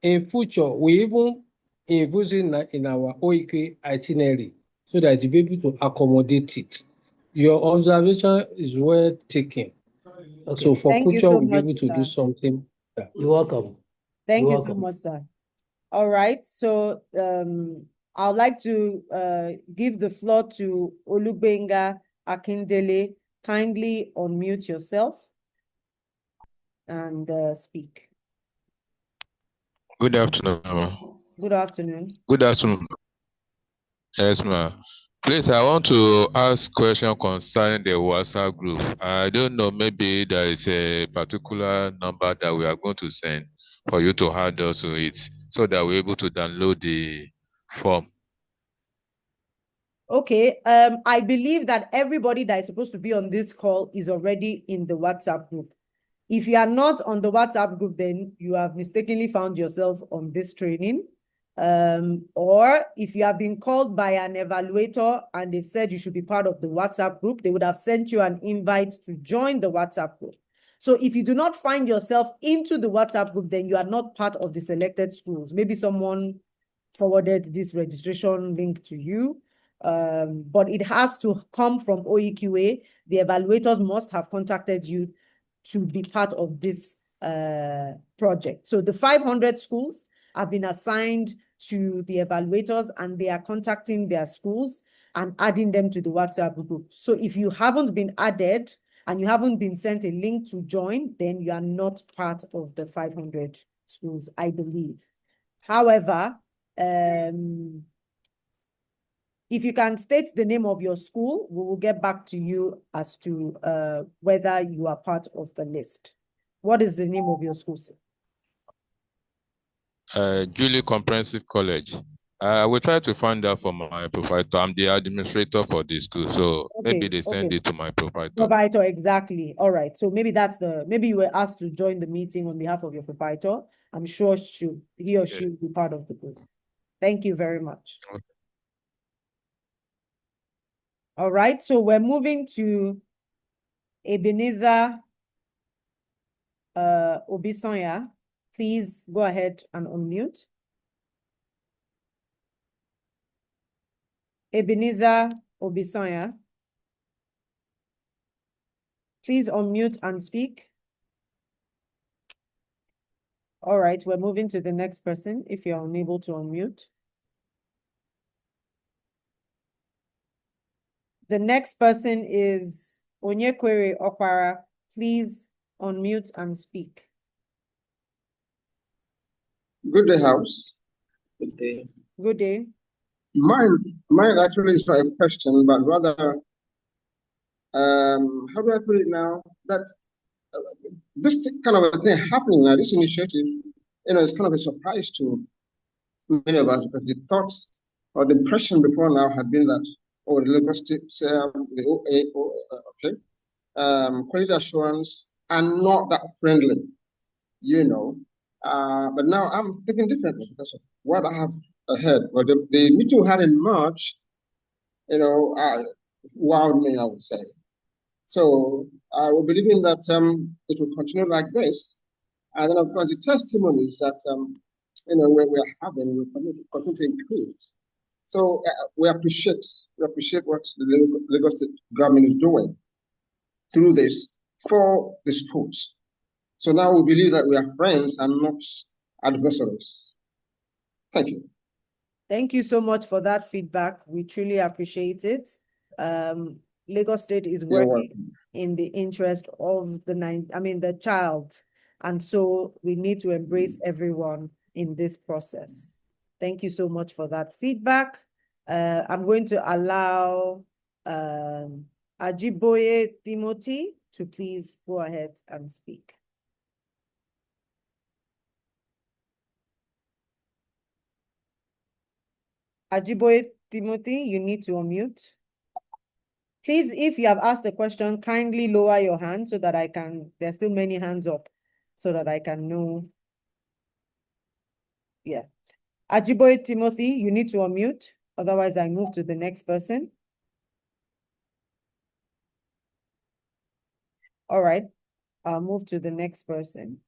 in future, we even envision in our OEQA itinerary so that you'll be able to accommodate it. Your observation is well taken. Okay. So for Thank you future, so we'll be able much, to do sir. something. You're welcome. Thank You're you so welcome. much, sir. All right, so I'd like to give the floor to Olugbenga Akindele. Kindly unmute yourself and speak. Good afternoon. Good afternoon. Good afternoon. Yes, ma'am. Please, I want to ask question concerning the WhatsApp group. I don't know, maybe there is a particular number that we are going to send for you to add us to it so that we're able to download the form. Okay, I believe that everybody that is supposed to be on this call is already in the WhatsApp group. If you are not on the WhatsApp group, then you have mistakenly found yourself on this training. Or if you have been called by an evaluator and they've said you should be part of the WhatsApp group, they would have sent you an invite to join the WhatsApp group. So if you do not find yourself into the WhatsApp group, then you are not part of the selected schools. Maybe someone forwarded this registration link to you. But it has to come from OEQA. The evaluators must have contacted you to be part of this project. So the 500 schools have been assigned to the evaluators and they are contacting their schools and adding them to the WhatsApp group. So if you haven't been added and you haven't been sent a link to join, then you are not part of the 500 schools, I believe. However, if you can state the name of your school, we will get back to you as to whether you are part of the list. What is the name of your school, sir? Julie Comprehensive College. We try to find out from my provider. I'm the administrator for the school, so maybe they send it to my provider. Provider, exactly. All right. So maybe maybe you were asked to join the meeting on behalf of your provider. I'm sure he or she will be part of the group. Thank you very much. Okay. All right. So we're moving to Ebenezer Obisonya. Please go ahead and unmute. Ebenezer Obisonya. Please unmute and speak. All right, we're moving to the next person if you're unable to unmute. The next person is Onyekwere Okpara. Please unmute and speak. Good day, House. Good day. Good day. Mine actually is not a question, but rather, how do I put it now? That this kind of a thing happening now, this initiative, it's kind of a surprise to many of us because the thoughts or the impression before now had been that, the Lagos State, the quality assurance are not that friendly, But now I'm thinking differently because of what I have ahead. Well, the meeting we had in March, wowed me, I would say. So I will believe in that it will continue like this. And then, of course, the testimonies that we're having will continue to increase. So we appreciate what the Lagos State government is doing through this for the schools. So now we believe that we are friends and not adversaries. Thank you. Thank you so much for that feedback. We truly appreciate it. Lagos State is working in the interest of the child. And so we need to embrace everyone in this process. Thank you so much for that feedback. I'm going to allow Ajiboye Timothy to please go ahead and speak. Ajiboye Timothy, you need to unmute. Please, if you have asked a question, kindly lower your hand so that there's still many hands up, so that I can know. Yeah. Ajiboye Timothy, you need to unmute. Otherwise, I move to the next person. All right. I'll move to the next person.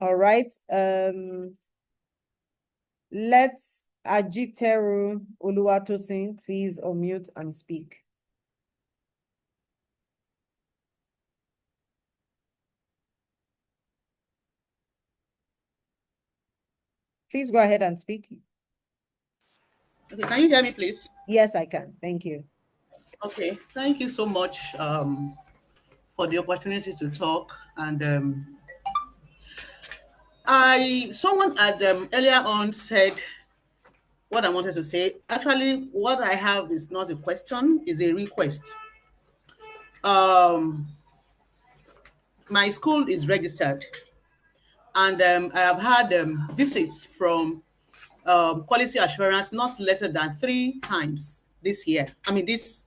All right. Let's Ajiteru Oluwatosin please unmute and speak. Please go ahead and speak. Okay, can you hear me, please? Yes, I can. Thank you. Okay, thank you so much for the opportunity to talk. And someone had earlier on said what I wanted to say. Actually, what I have is not a question, is a request. My school is registered, and I have had visits from quality assurance not less than 3 times this year. I mean, this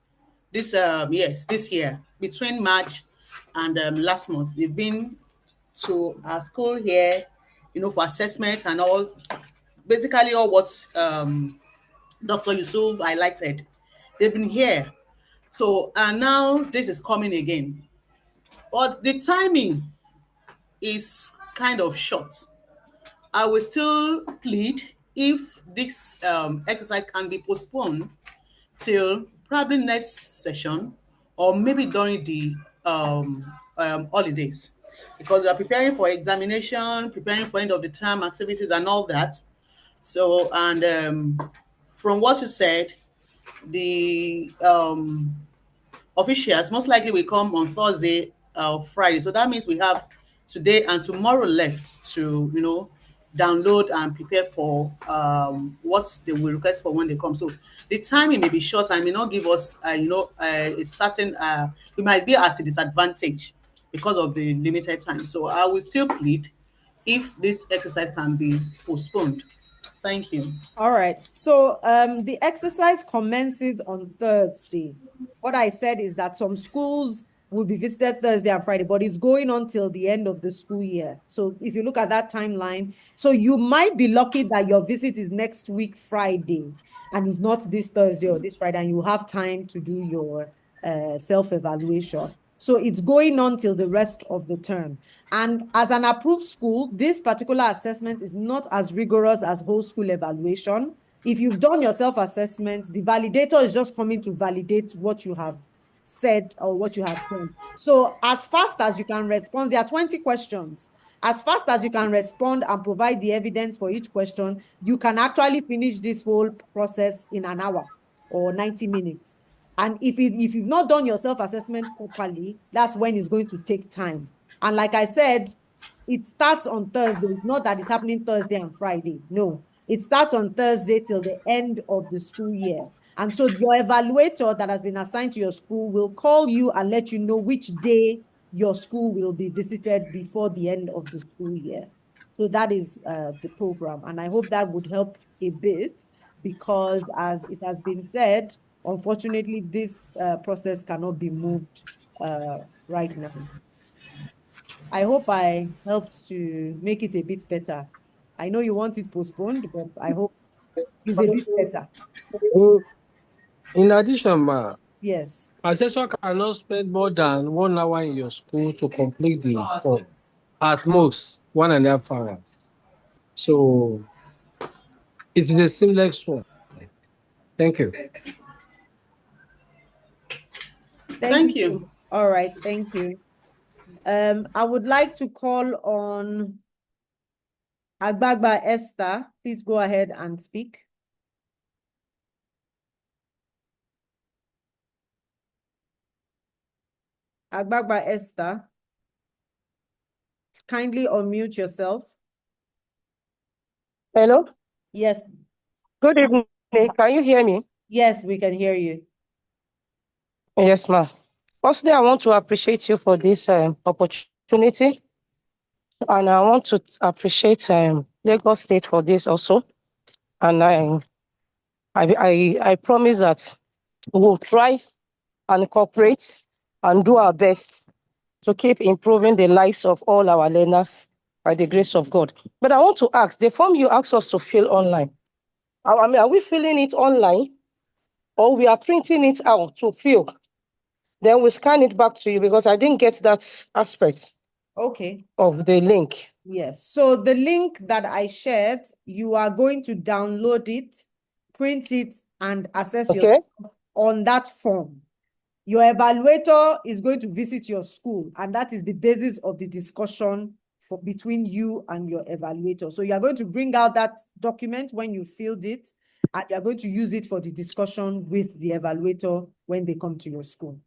year, between March and last month. They've been to our school here, for assessment and all, basically all what Dr. Yusuf highlighted. They've been here. So, and now this is coming again. But the timing is kind of short. I will still plead if this exercise can be postponed till probably next session, or maybe during the holidays, because we are preparing for examination, preparing for end of the term activities and all that. So, and from what you said, the officials most likely will come on Thursday or Friday. So that means we have today and tomorrow left to, download and prepare for what they will request for when they come. So the timing may be short and may not give us, a certain, we might be at a disadvantage because of the limited time. So I will still plead if this exercise can be postponed. Thank you. All right. So the exercise commences on Thursday. What I said is that some schools will be visited Thursday and Friday, but it's going on till the end of the school year. So if you look at that timeline, so you might be lucky that your visit is next week, Friday, and it's not this Thursday or this Friday, and you have time to do your self-evaluation. So it's going on till the rest of the term. And as an approved school, this particular assessment is not as rigorous as whole school evaluation. If you've done your self-assessment, the validator is just coming to validate what you have said or what you have done. So as fast as you can respond, there are 20 questions. As fast as you can respond and provide the evidence for each question, you can actually finish this whole process in an hour or 90 minutes. And if you've not done your self-assessment properly, that's when it's going to take time. And like I said, it starts on Thursday. It's not that it's happening Thursday and Friday. No, it starts on Thursday till the end of the school year. And so your evaluator that has been assigned to your school will call you and let you know which day your school will be visited before the end of the school year. So that is the program. And I hope that would help a bit, because as it has been said, unfortunately, this process cannot be moved right now. I hope I helped to make it a bit better. I know you want it postponed, but I hope it's a bit better. In addition, ma, Yes. Assessor cannot spend more than 1 hour in your school to complete the form. At most 1.5 hours. So it's the seamless form. Thank you. Thank you. All right, thank you. I would like to call on Agbagba Esther. Please go ahead and speak. Agbagba Esther, kindly unmute yourself. Hello? Yes. Good evening. Can you hear me? Yes, we can hear you. Yes, ma'am. Firstly, I want to appreciate you for this opportunity. And I want to appreciate Lagos State for this also. And I promise that we will try and cooperate and do our best to keep improving the lives of all our learners by the grace of God. But I want to ask, the form you asked us to fill online, I mean, are we filling it online or we are printing it out to fill? Then we scan it back to you because I didn't get that aspect of the link. Yes. So the link that I shared, you are going to download it, print it, and assess yourself on that form. Your evaluator is going to visit your school, and that is the basis of the discussion between you and your evaluator. So you are going to bring out that document when you filled it, and you are going to use it for the discussion with the evaluator when they come to your school.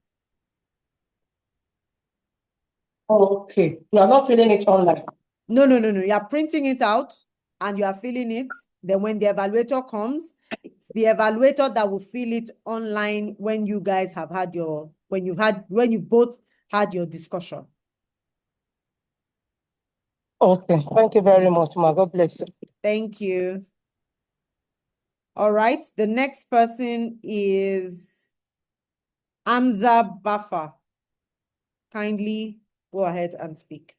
Okay. You are not filling it online. No. You are printing it out and you are filling it. Then when the evaluator comes, it's the evaluator that will fill it online when you guys have had your, when you both had your discussion. Okay. Thank you very much, ma. God bless you. Thank you. All right. The next person is Amza Baffa. Kindly go ahead and speak.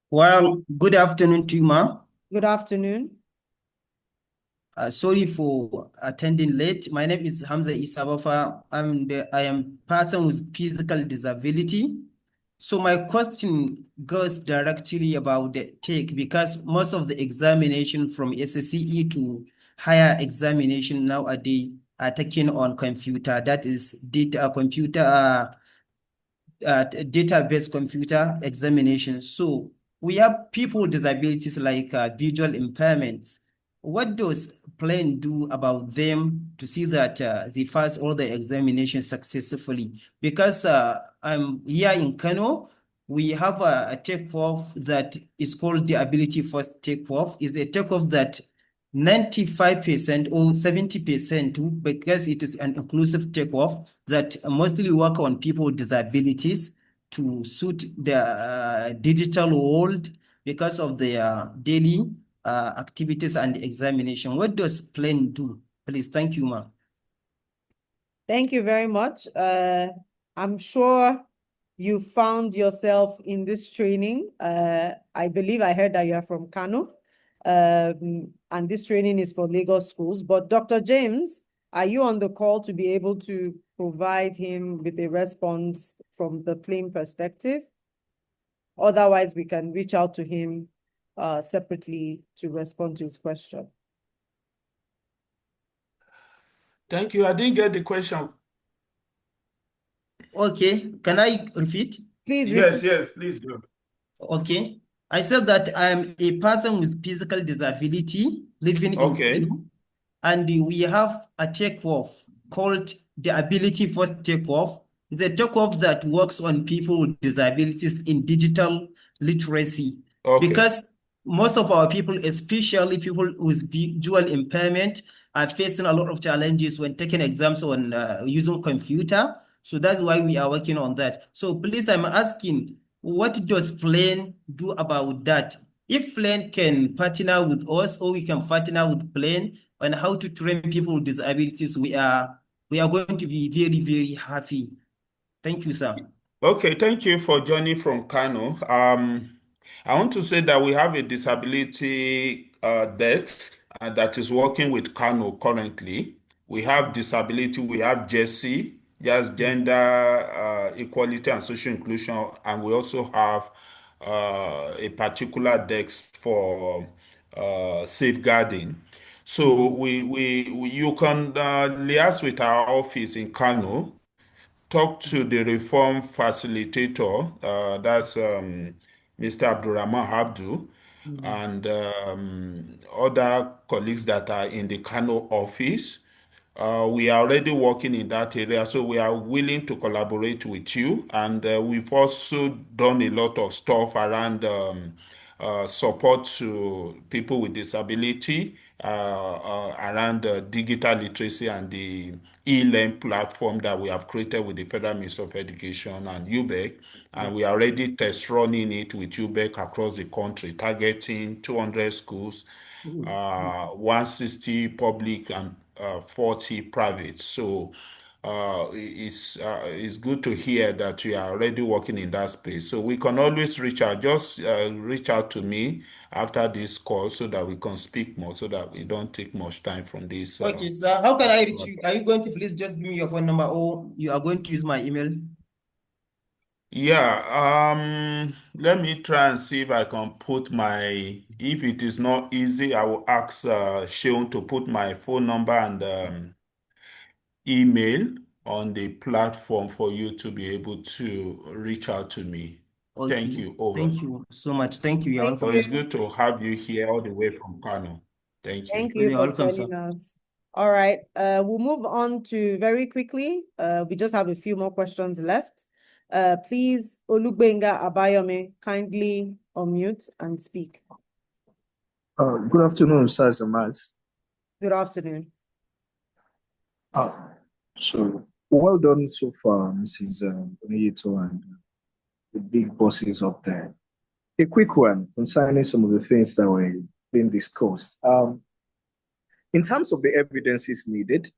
Well, good afternoon to you, ma. Good afternoon. Sorry for attending late. My name is Hamza Isabafa. I am person with physical disability. So my question goes directly about the take because most of the examination from SSCE to higher examination nowadays are taken on computer. That is data computer database computer examination. So we have people with disabilities like visual impairments. What does plan do about them to see that they pass all the examinations successfully? Because I'm here in Kano, we have a takeoff that is called the ability first takeoff. Is a takeoff that 95% or 70%, because it is an inclusive takeoff that mostly work on people with disabilities to suit the digital world because of their daily activities and examination. What does plan do? Please, thank you, ma'am. Thank you very much. I'm sure you found yourself in this training. I believe I heard that you are from Kano, and this training is for Lagos schools. But Dr. James, are you on the call to be able to provide him with a response from the plain perspective? Otherwise, we can reach out to him separately to respond to his question. Thank you. I didn't get the question. Okay, can I repeat? Please repeat. Yes, please do. Okay. I said that I am a person with physical disability living in Kano, and we have a takeoff called the Ability First Takeoff. It's a takeoff that works on people with disabilities in digital literacy. Because most of our people, especially people with visual impairment, are facing a lot of challenges when taking exams on using computer. So that's why we are working on that. So please, I'm asking, what does Plan do about that? If Plan can partner with us, or we can partner with Plan on how to train people with disabilities, we are going to be very, very happy. Thank you, sir. Okay, thank you for joining from Kano. I want to say that we have a disability desk that is working with Kano currently. We have disability, we have Jesse, just gender equality and social inclusion, and we also have a particular desk for safeguarding. So you can liaise with our office in Kano, talk to the reform facilitator, that's Mr. Abdurrahman Abdu, and other colleagues that are in the Kano office. We are already working in that area, so we are willing to collaborate with you. And we've also done a lot of stuff around support to people with disability, around digital literacy and the e-learn platform that we have created with the Federal Ministry of Education and UBEC. And we are already test running it with UBEC across the country, targeting 200 schools, 160 public and 40 private. So it's good to hear that you are already working in that space. So we can always reach out. Just reach out to me after this call so that we can speak more, so that we don't take much time from this. Okay, sir. How can I reach you? Are you going to please just give me your phone number, or you are going to use my email? Yeah, let me try and see if I can put if it is not easy, I will ask Sean to put my phone number and email on the platform for you to be able to reach out to me. Okay. Thank you. Over. Thank you so much. Thank you. You're Thank welcome. It's good to have you here all the way from Kano. Thank you. Thank you You're for welcome, sir. joining us. All right, we'll move on to very quickly. We just have a few more questions left. Please, Olugbenga Abayome, kindly unmute and speak. Good afternoon, sirs and ma'ams. Good afternoon. So well done so far, Mrs. Onyeto and the big bosses up there. A quick one concerning some of the things that were being discussed. In terms of the evidences needed,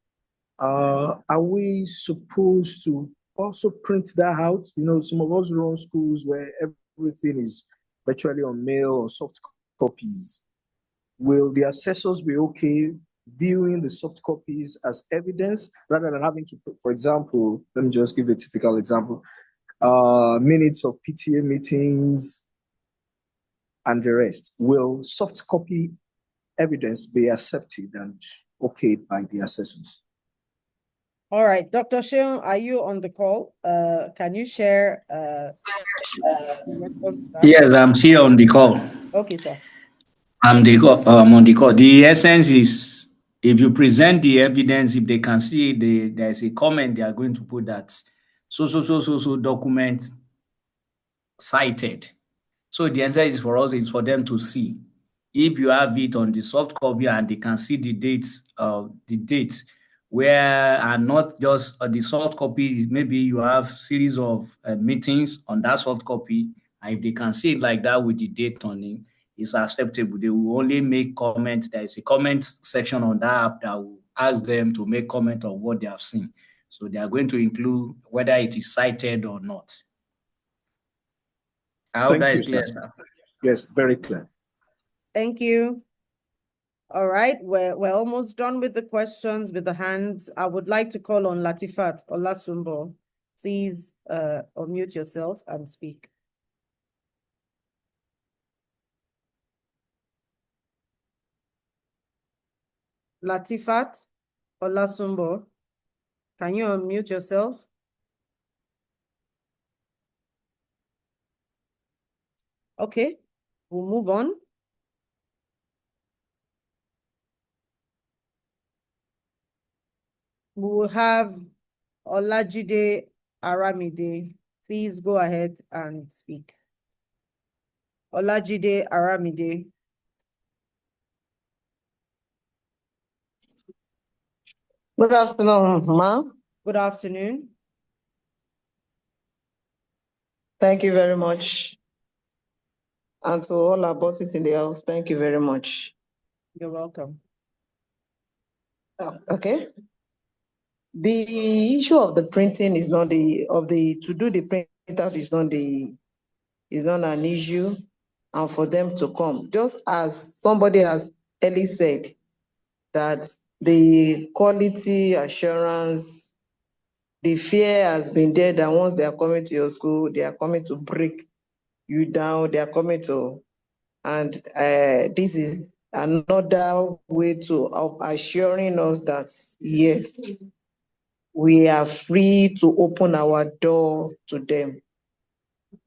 are we supposed to also print that out? You know, some of us run schools where everything is virtually on mail or soft copies. Will the assessors be okay viewing the soft copies as evidence rather than having to, for example, let me just give a typical example, minutes of PTA meetings and the rest? Will soft copy evidence be accepted and okayed by the assessors? All right, Dr. Sheon, are you on the call? Can you share response to that? Yes, I'm here on the call. Okay, sir. I'm on the call. The essence is, if you present the evidence, if they can see there's a comment, they are going to put that so document cited. So the answer is for us, is for them to see. If you have it on the soft copy and they can see the dates, where are not just the soft copy, maybe you have series of meetings on that soft copy, and if they can see it like that with the date on it, it's acceptable. They will only make comments. There is a comment section on that app that will ask them to make comment on what they have seen. So they are going to include whether it is cited or not. I hope that is clear, sir. Yes, very clear. Thank you. All right, we're almost done with the questions, with the hands. I would like to call on Latifat Olasumbo. Please unmute yourself and speak. Latifat Olasumbo, can you unmute yourself? Okay, we'll move on. We will have Olajide Aramide. Please go ahead and speak. Olajide Aramide. Good afternoon, ma'am. Good afternoon. Thank you very much. And to all our bosses in the house, thank you very much. You're welcome. Okay. The issue of the printing is not to do the printout is not an issue, and for them to come, just as somebody has early said, that the quality assurance, the fear has been there that once they are coming to your school, they are coming to break you down, they are coming to, and this is another way of assuring us that, yes, we are free to open our door to them.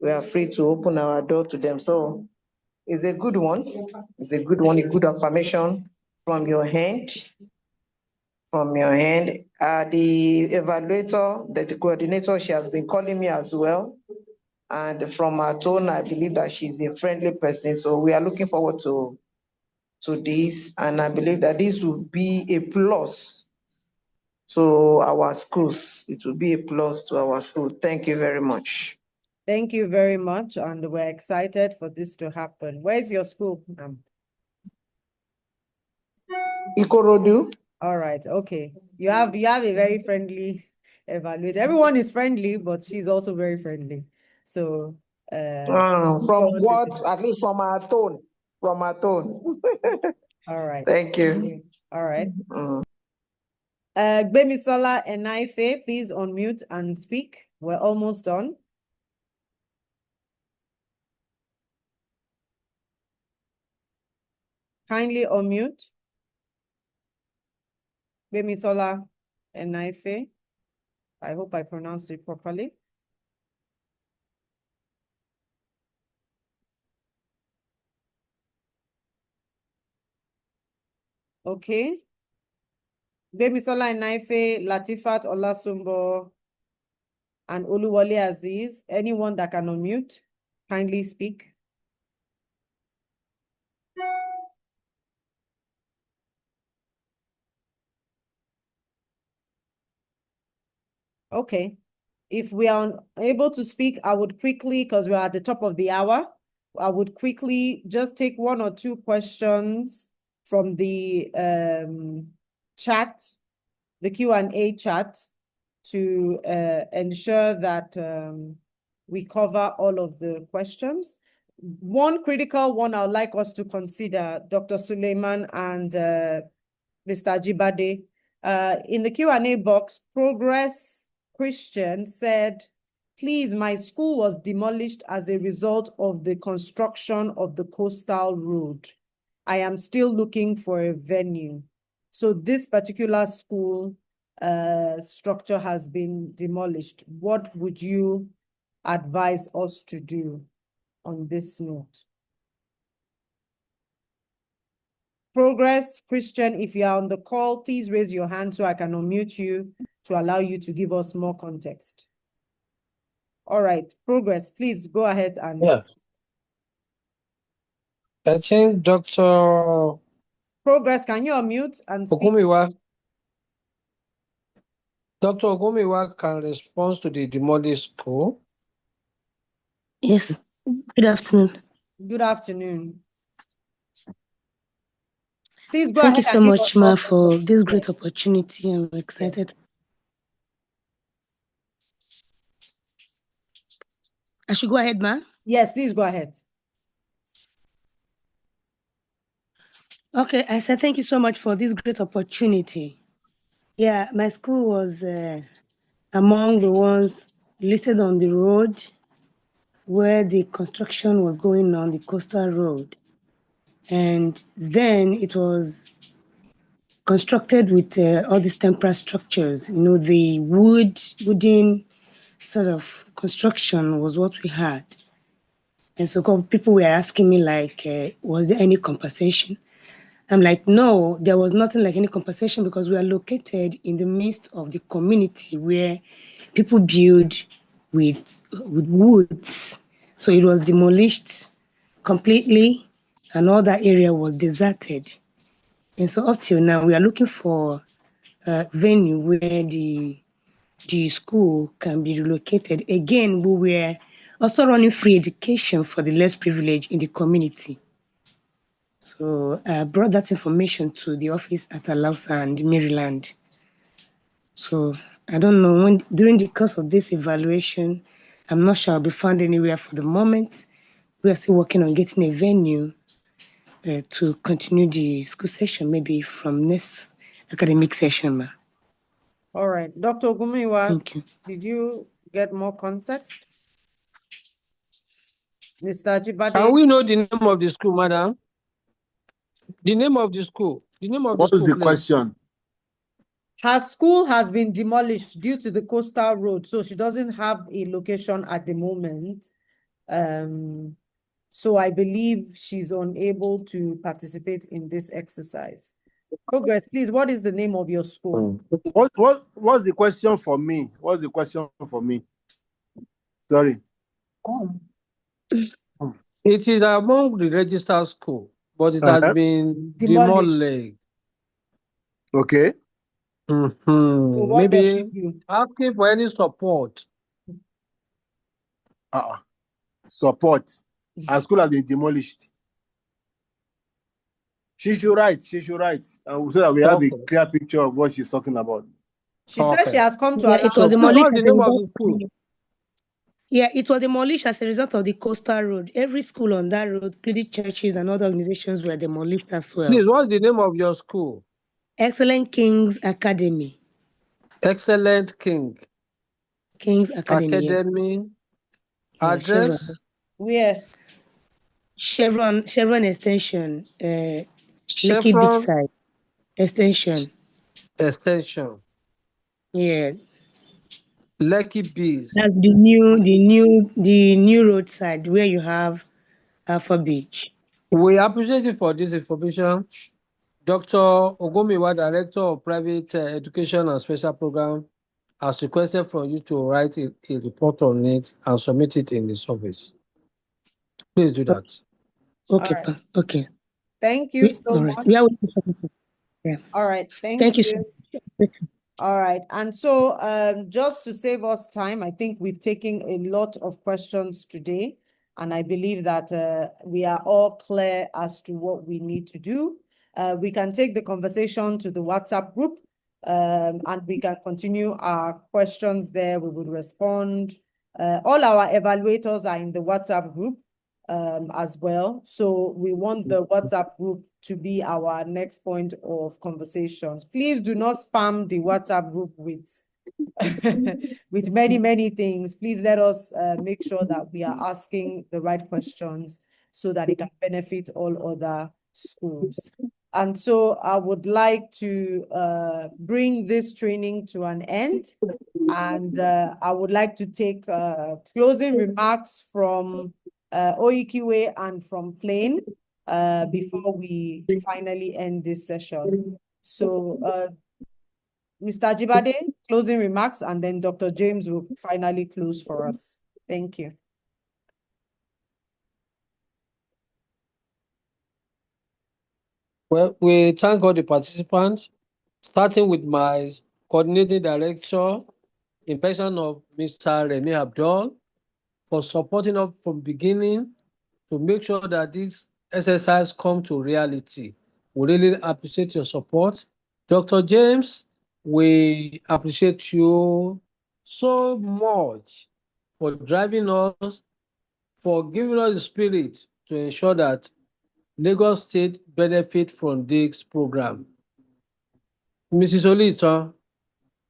We are free to open our door to them. So it's a good one. It's a good one, a good affirmation from your hand. From your hand. The evaluator, the coordinator, she has been calling me as well. And from her tone, I believe that she's a friendly person. So we are looking forward to this. And I believe that this will be a plus to our schools. It will be a plus to our school. Thank you very much. Thank you very much, and we're excited for this to happen. Where's your school, ma'am? Ikorodu. All right, okay. You have a very friendly evaluator. Everyone is friendly, but she's also very friendly. So from what? At least from our tone. From our tone. All right. Thank you. All right. Gbemisola Enaife, please unmute and speak. We're almost done. Kindly unmute. Gbemisola Enaife. I hope I pronounced it properly. Okay. Gbemisola Enaife, Latifat Olasumbo, and Oluwole Aziz. Anyone that can unmute, kindly speak. Okay. If we are unable to speak, I would quickly, because we're at the top of the hour, I would quickly just take one or two questions from the chat, the Q&A chat, to ensure that we cover all of the questions. One critical one I'd like us to consider, Dr. Suleiman and Mr. Ajibade, in the Q&A box, Progress Christian said, please, my school was demolished as a result of the construction of the coastal road. I am still looking for a venue. So this particular school structure has been demolished. What would you advise us to do on this note? Progress Christian, if you are on the call, please raise your hand so I can unmute you to allow you to give us more context. All right, Progress, please go ahead and... Yeah. I think Dr. Progress, can you unmute and speak? Ogumiwa. Dr. Ogumiwa can respond to the demolished school. Yes, good afternoon. Good afternoon. Please go Thank ahead you so and give much, us Ma, more for context. this great opportunity. I'm excited. I should go ahead, Ma? Yes, please go ahead. Okay, I said thank you so much for this great opportunity. Yeah, my school was among the ones listed on the road where the construction was going on, the coastal road. And then it was constructed with all these temporary structures. You know, the wooden sort of construction was what we had. And so people were asking me like, was there any compensation? I'm like, no, there was nothing like any compensation because we are located in the midst of the community where people build with woods. So it was demolished completely and all that area was deserted. And so up till now, we are looking for a venue where the school can be relocated. Again, we were also running free education for the less privileged in the community. So I brought that information to the office at Alausa and Maryland. So I don't know, when during the course of this evaluation, I'm not sure I'll be found anywhere for the moment. We are still working on getting a venue to continue the school session, maybe from next academic session, ma. All right, Dr. Ogumiwa, Thank you. did you get more context? Mr. Can Ajibade? we know the name of the school, madam? The name of the school. The name of the What is school, the please. question? Her school has been demolished due to the coastal road, so she doesn't have a location at the moment. So I believe she's unable to participate in this exercise. Progress, please, what is the name of your school? What's the question for me? What's the question for me? Sorry. It is among the registered school, but it has been demolished. Okay. So what does she Maybe do? asking for any support. Support. Our school has been demolished. She should write. So that we have a clear picture of what she's talking about. She said she has come to Yeah, allow. it was demolished. What's the name of the school? Yeah, it was demolished as a result of the coastal road. Every school on that road, including churches and other organizations, were demolished as well. Please, what's the name of your school? Excellent Kings Academy. Excellent Kings Academy, yes. Academy. Yeah, Address? Where? Chevron Extension, Lekki Chevron Beachside Extension. Yeah. Lekki Beach. That's the new roadside where you have Alpha Beach. We appreciate you for this information. Dr. Ogomiwa, Director of Private Education and Special Program, has requested from you to write a report on it and submit it in the service. Please do that. Okay, All right. okay. Thank you so all right. much. We are waiting for people. Yeah. All right, Thank you so much. All right, and so just to save us time, I think we've taken a lot of questions today, and I believe that we are all clear as to what we need to do. We can take the conversation to the WhatsApp group, and we can continue our questions there. We will respond. All our evaluators are in the WhatsApp group as well. So we want the WhatsApp group to be our next point of conversations. Please do not spam the WhatsApp group with with many things. Please let us make sure that we are asking the right questions so that it can benefit all other schools. And so I would like to bring this training to an end. And I would like to take closing remarks from OEQA and from Plain before we finally end this session. So Mr. Ajibade, closing remarks, and then Dr. James will finally close for us. Thank you. Well, we thank all the participants, starting with my coordinating director, in person of Mr. Remy Abdul, for supporting us from beginning to make sure that this exercise come to reality. We really appreciate your support. Dr. James, we appreciate you so much for driving us, for giving us the spirit to ensure that Lagos State benefit from this program. Mrs. Olita,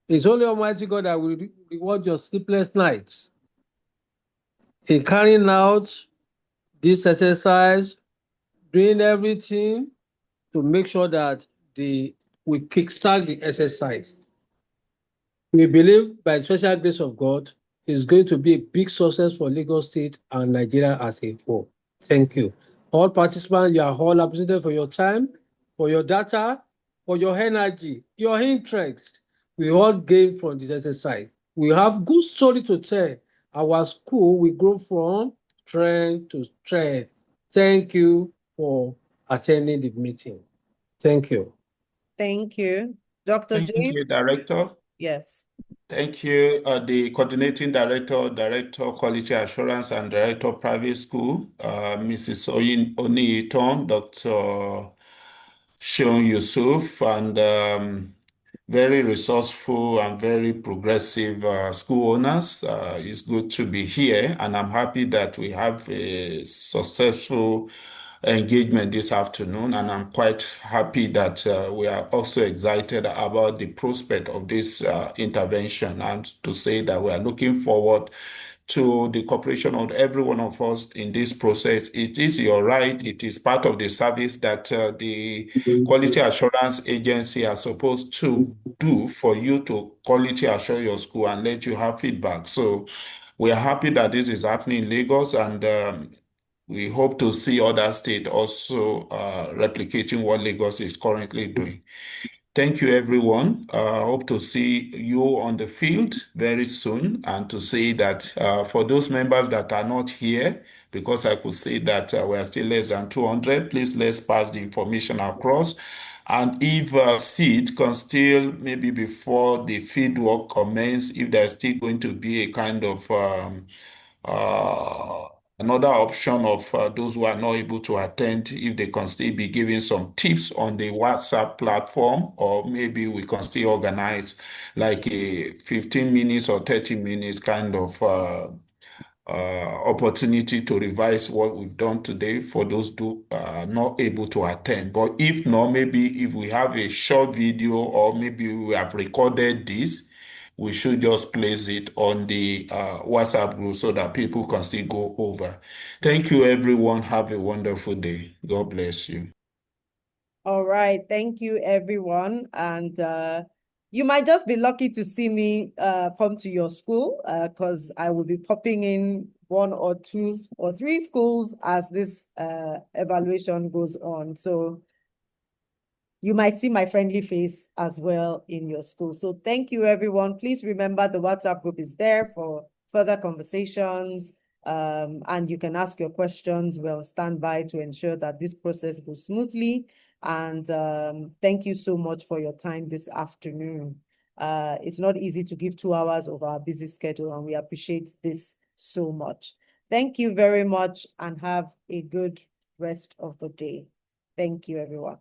it's only Almighty God that will reward your sleepless nights in carrying out this exercise, doing everything to make sure that we kickstart the exercise. We believe by the special grace of God, it's going to be a big success for Lagos State and Nigeria as a whole. Thank you. All participants, you are all appreciated for your time, for your data, for your energy, your interest. We all gain from this exercise. We have good story to tell. Our school will grow from strength to strength. Thank you for attending the meeting. Thank you. Thank you. Dr. James? Thank you, Director. Yes. Thank you, the Coordinating Director, Director Quality Assurance, and Director Private School, Mrs. Oniyiton, Dr. Seun Yusuf, and very resourceful and very progressive school owners. It's good to be here, and I'm happy that we have a successful engagement this afternoon, and I'm quite happy that we are also excited about the prospect of this intervention, and to say that we are looking forward to the cooperation of every one of us in this process. It is your right. It is part of the service that the Quality Assurance Agency are supposed to do for you to quality assure your school and let you have feedback. So we are happy that this is happening in Lagos, and we hope to see other states also replicating what Lagos is currently doing. Thank you, everyone. Hope to see you on the field very soon, and to say that for those members that are not here, because I could say that we are still less than 200, please let's pass the information across. And if seat can still, maybe before the field work commence, if there's still going to be a kind of another option of those who are not able to attend, if they can still be giving some tips on the WhatsApp platform, or maybe we can still organize like a 15 minutes or 30 minutes kind of opportunity to revise what we've done today for those who are not able to attend. But if not, maybe if we have a short video, or maybe we have recorded this, we should just place it on the WhatsApp group so that people can still go over. Thank you, everyone. Have a wonderful day. God bless you. All right. Thank you, everyone. And you might just be lucky to see me come to your school, because I will be popping in 1 or 2 or 3 schools as this evaluation goes on. So you might see my friendly face as well in your school. So thank you, everyone. Please remember the WhatsApp group is there for further conversations, and you can ask your questions. We're on standby to ensure that this process goes smoothly. And thank you so much for your time this afternoon. It's not easy to give 2 hours of our busy schedule, and we appreciate this so much. Thank you very much, and have a good rest of the day. Thank you, everyone.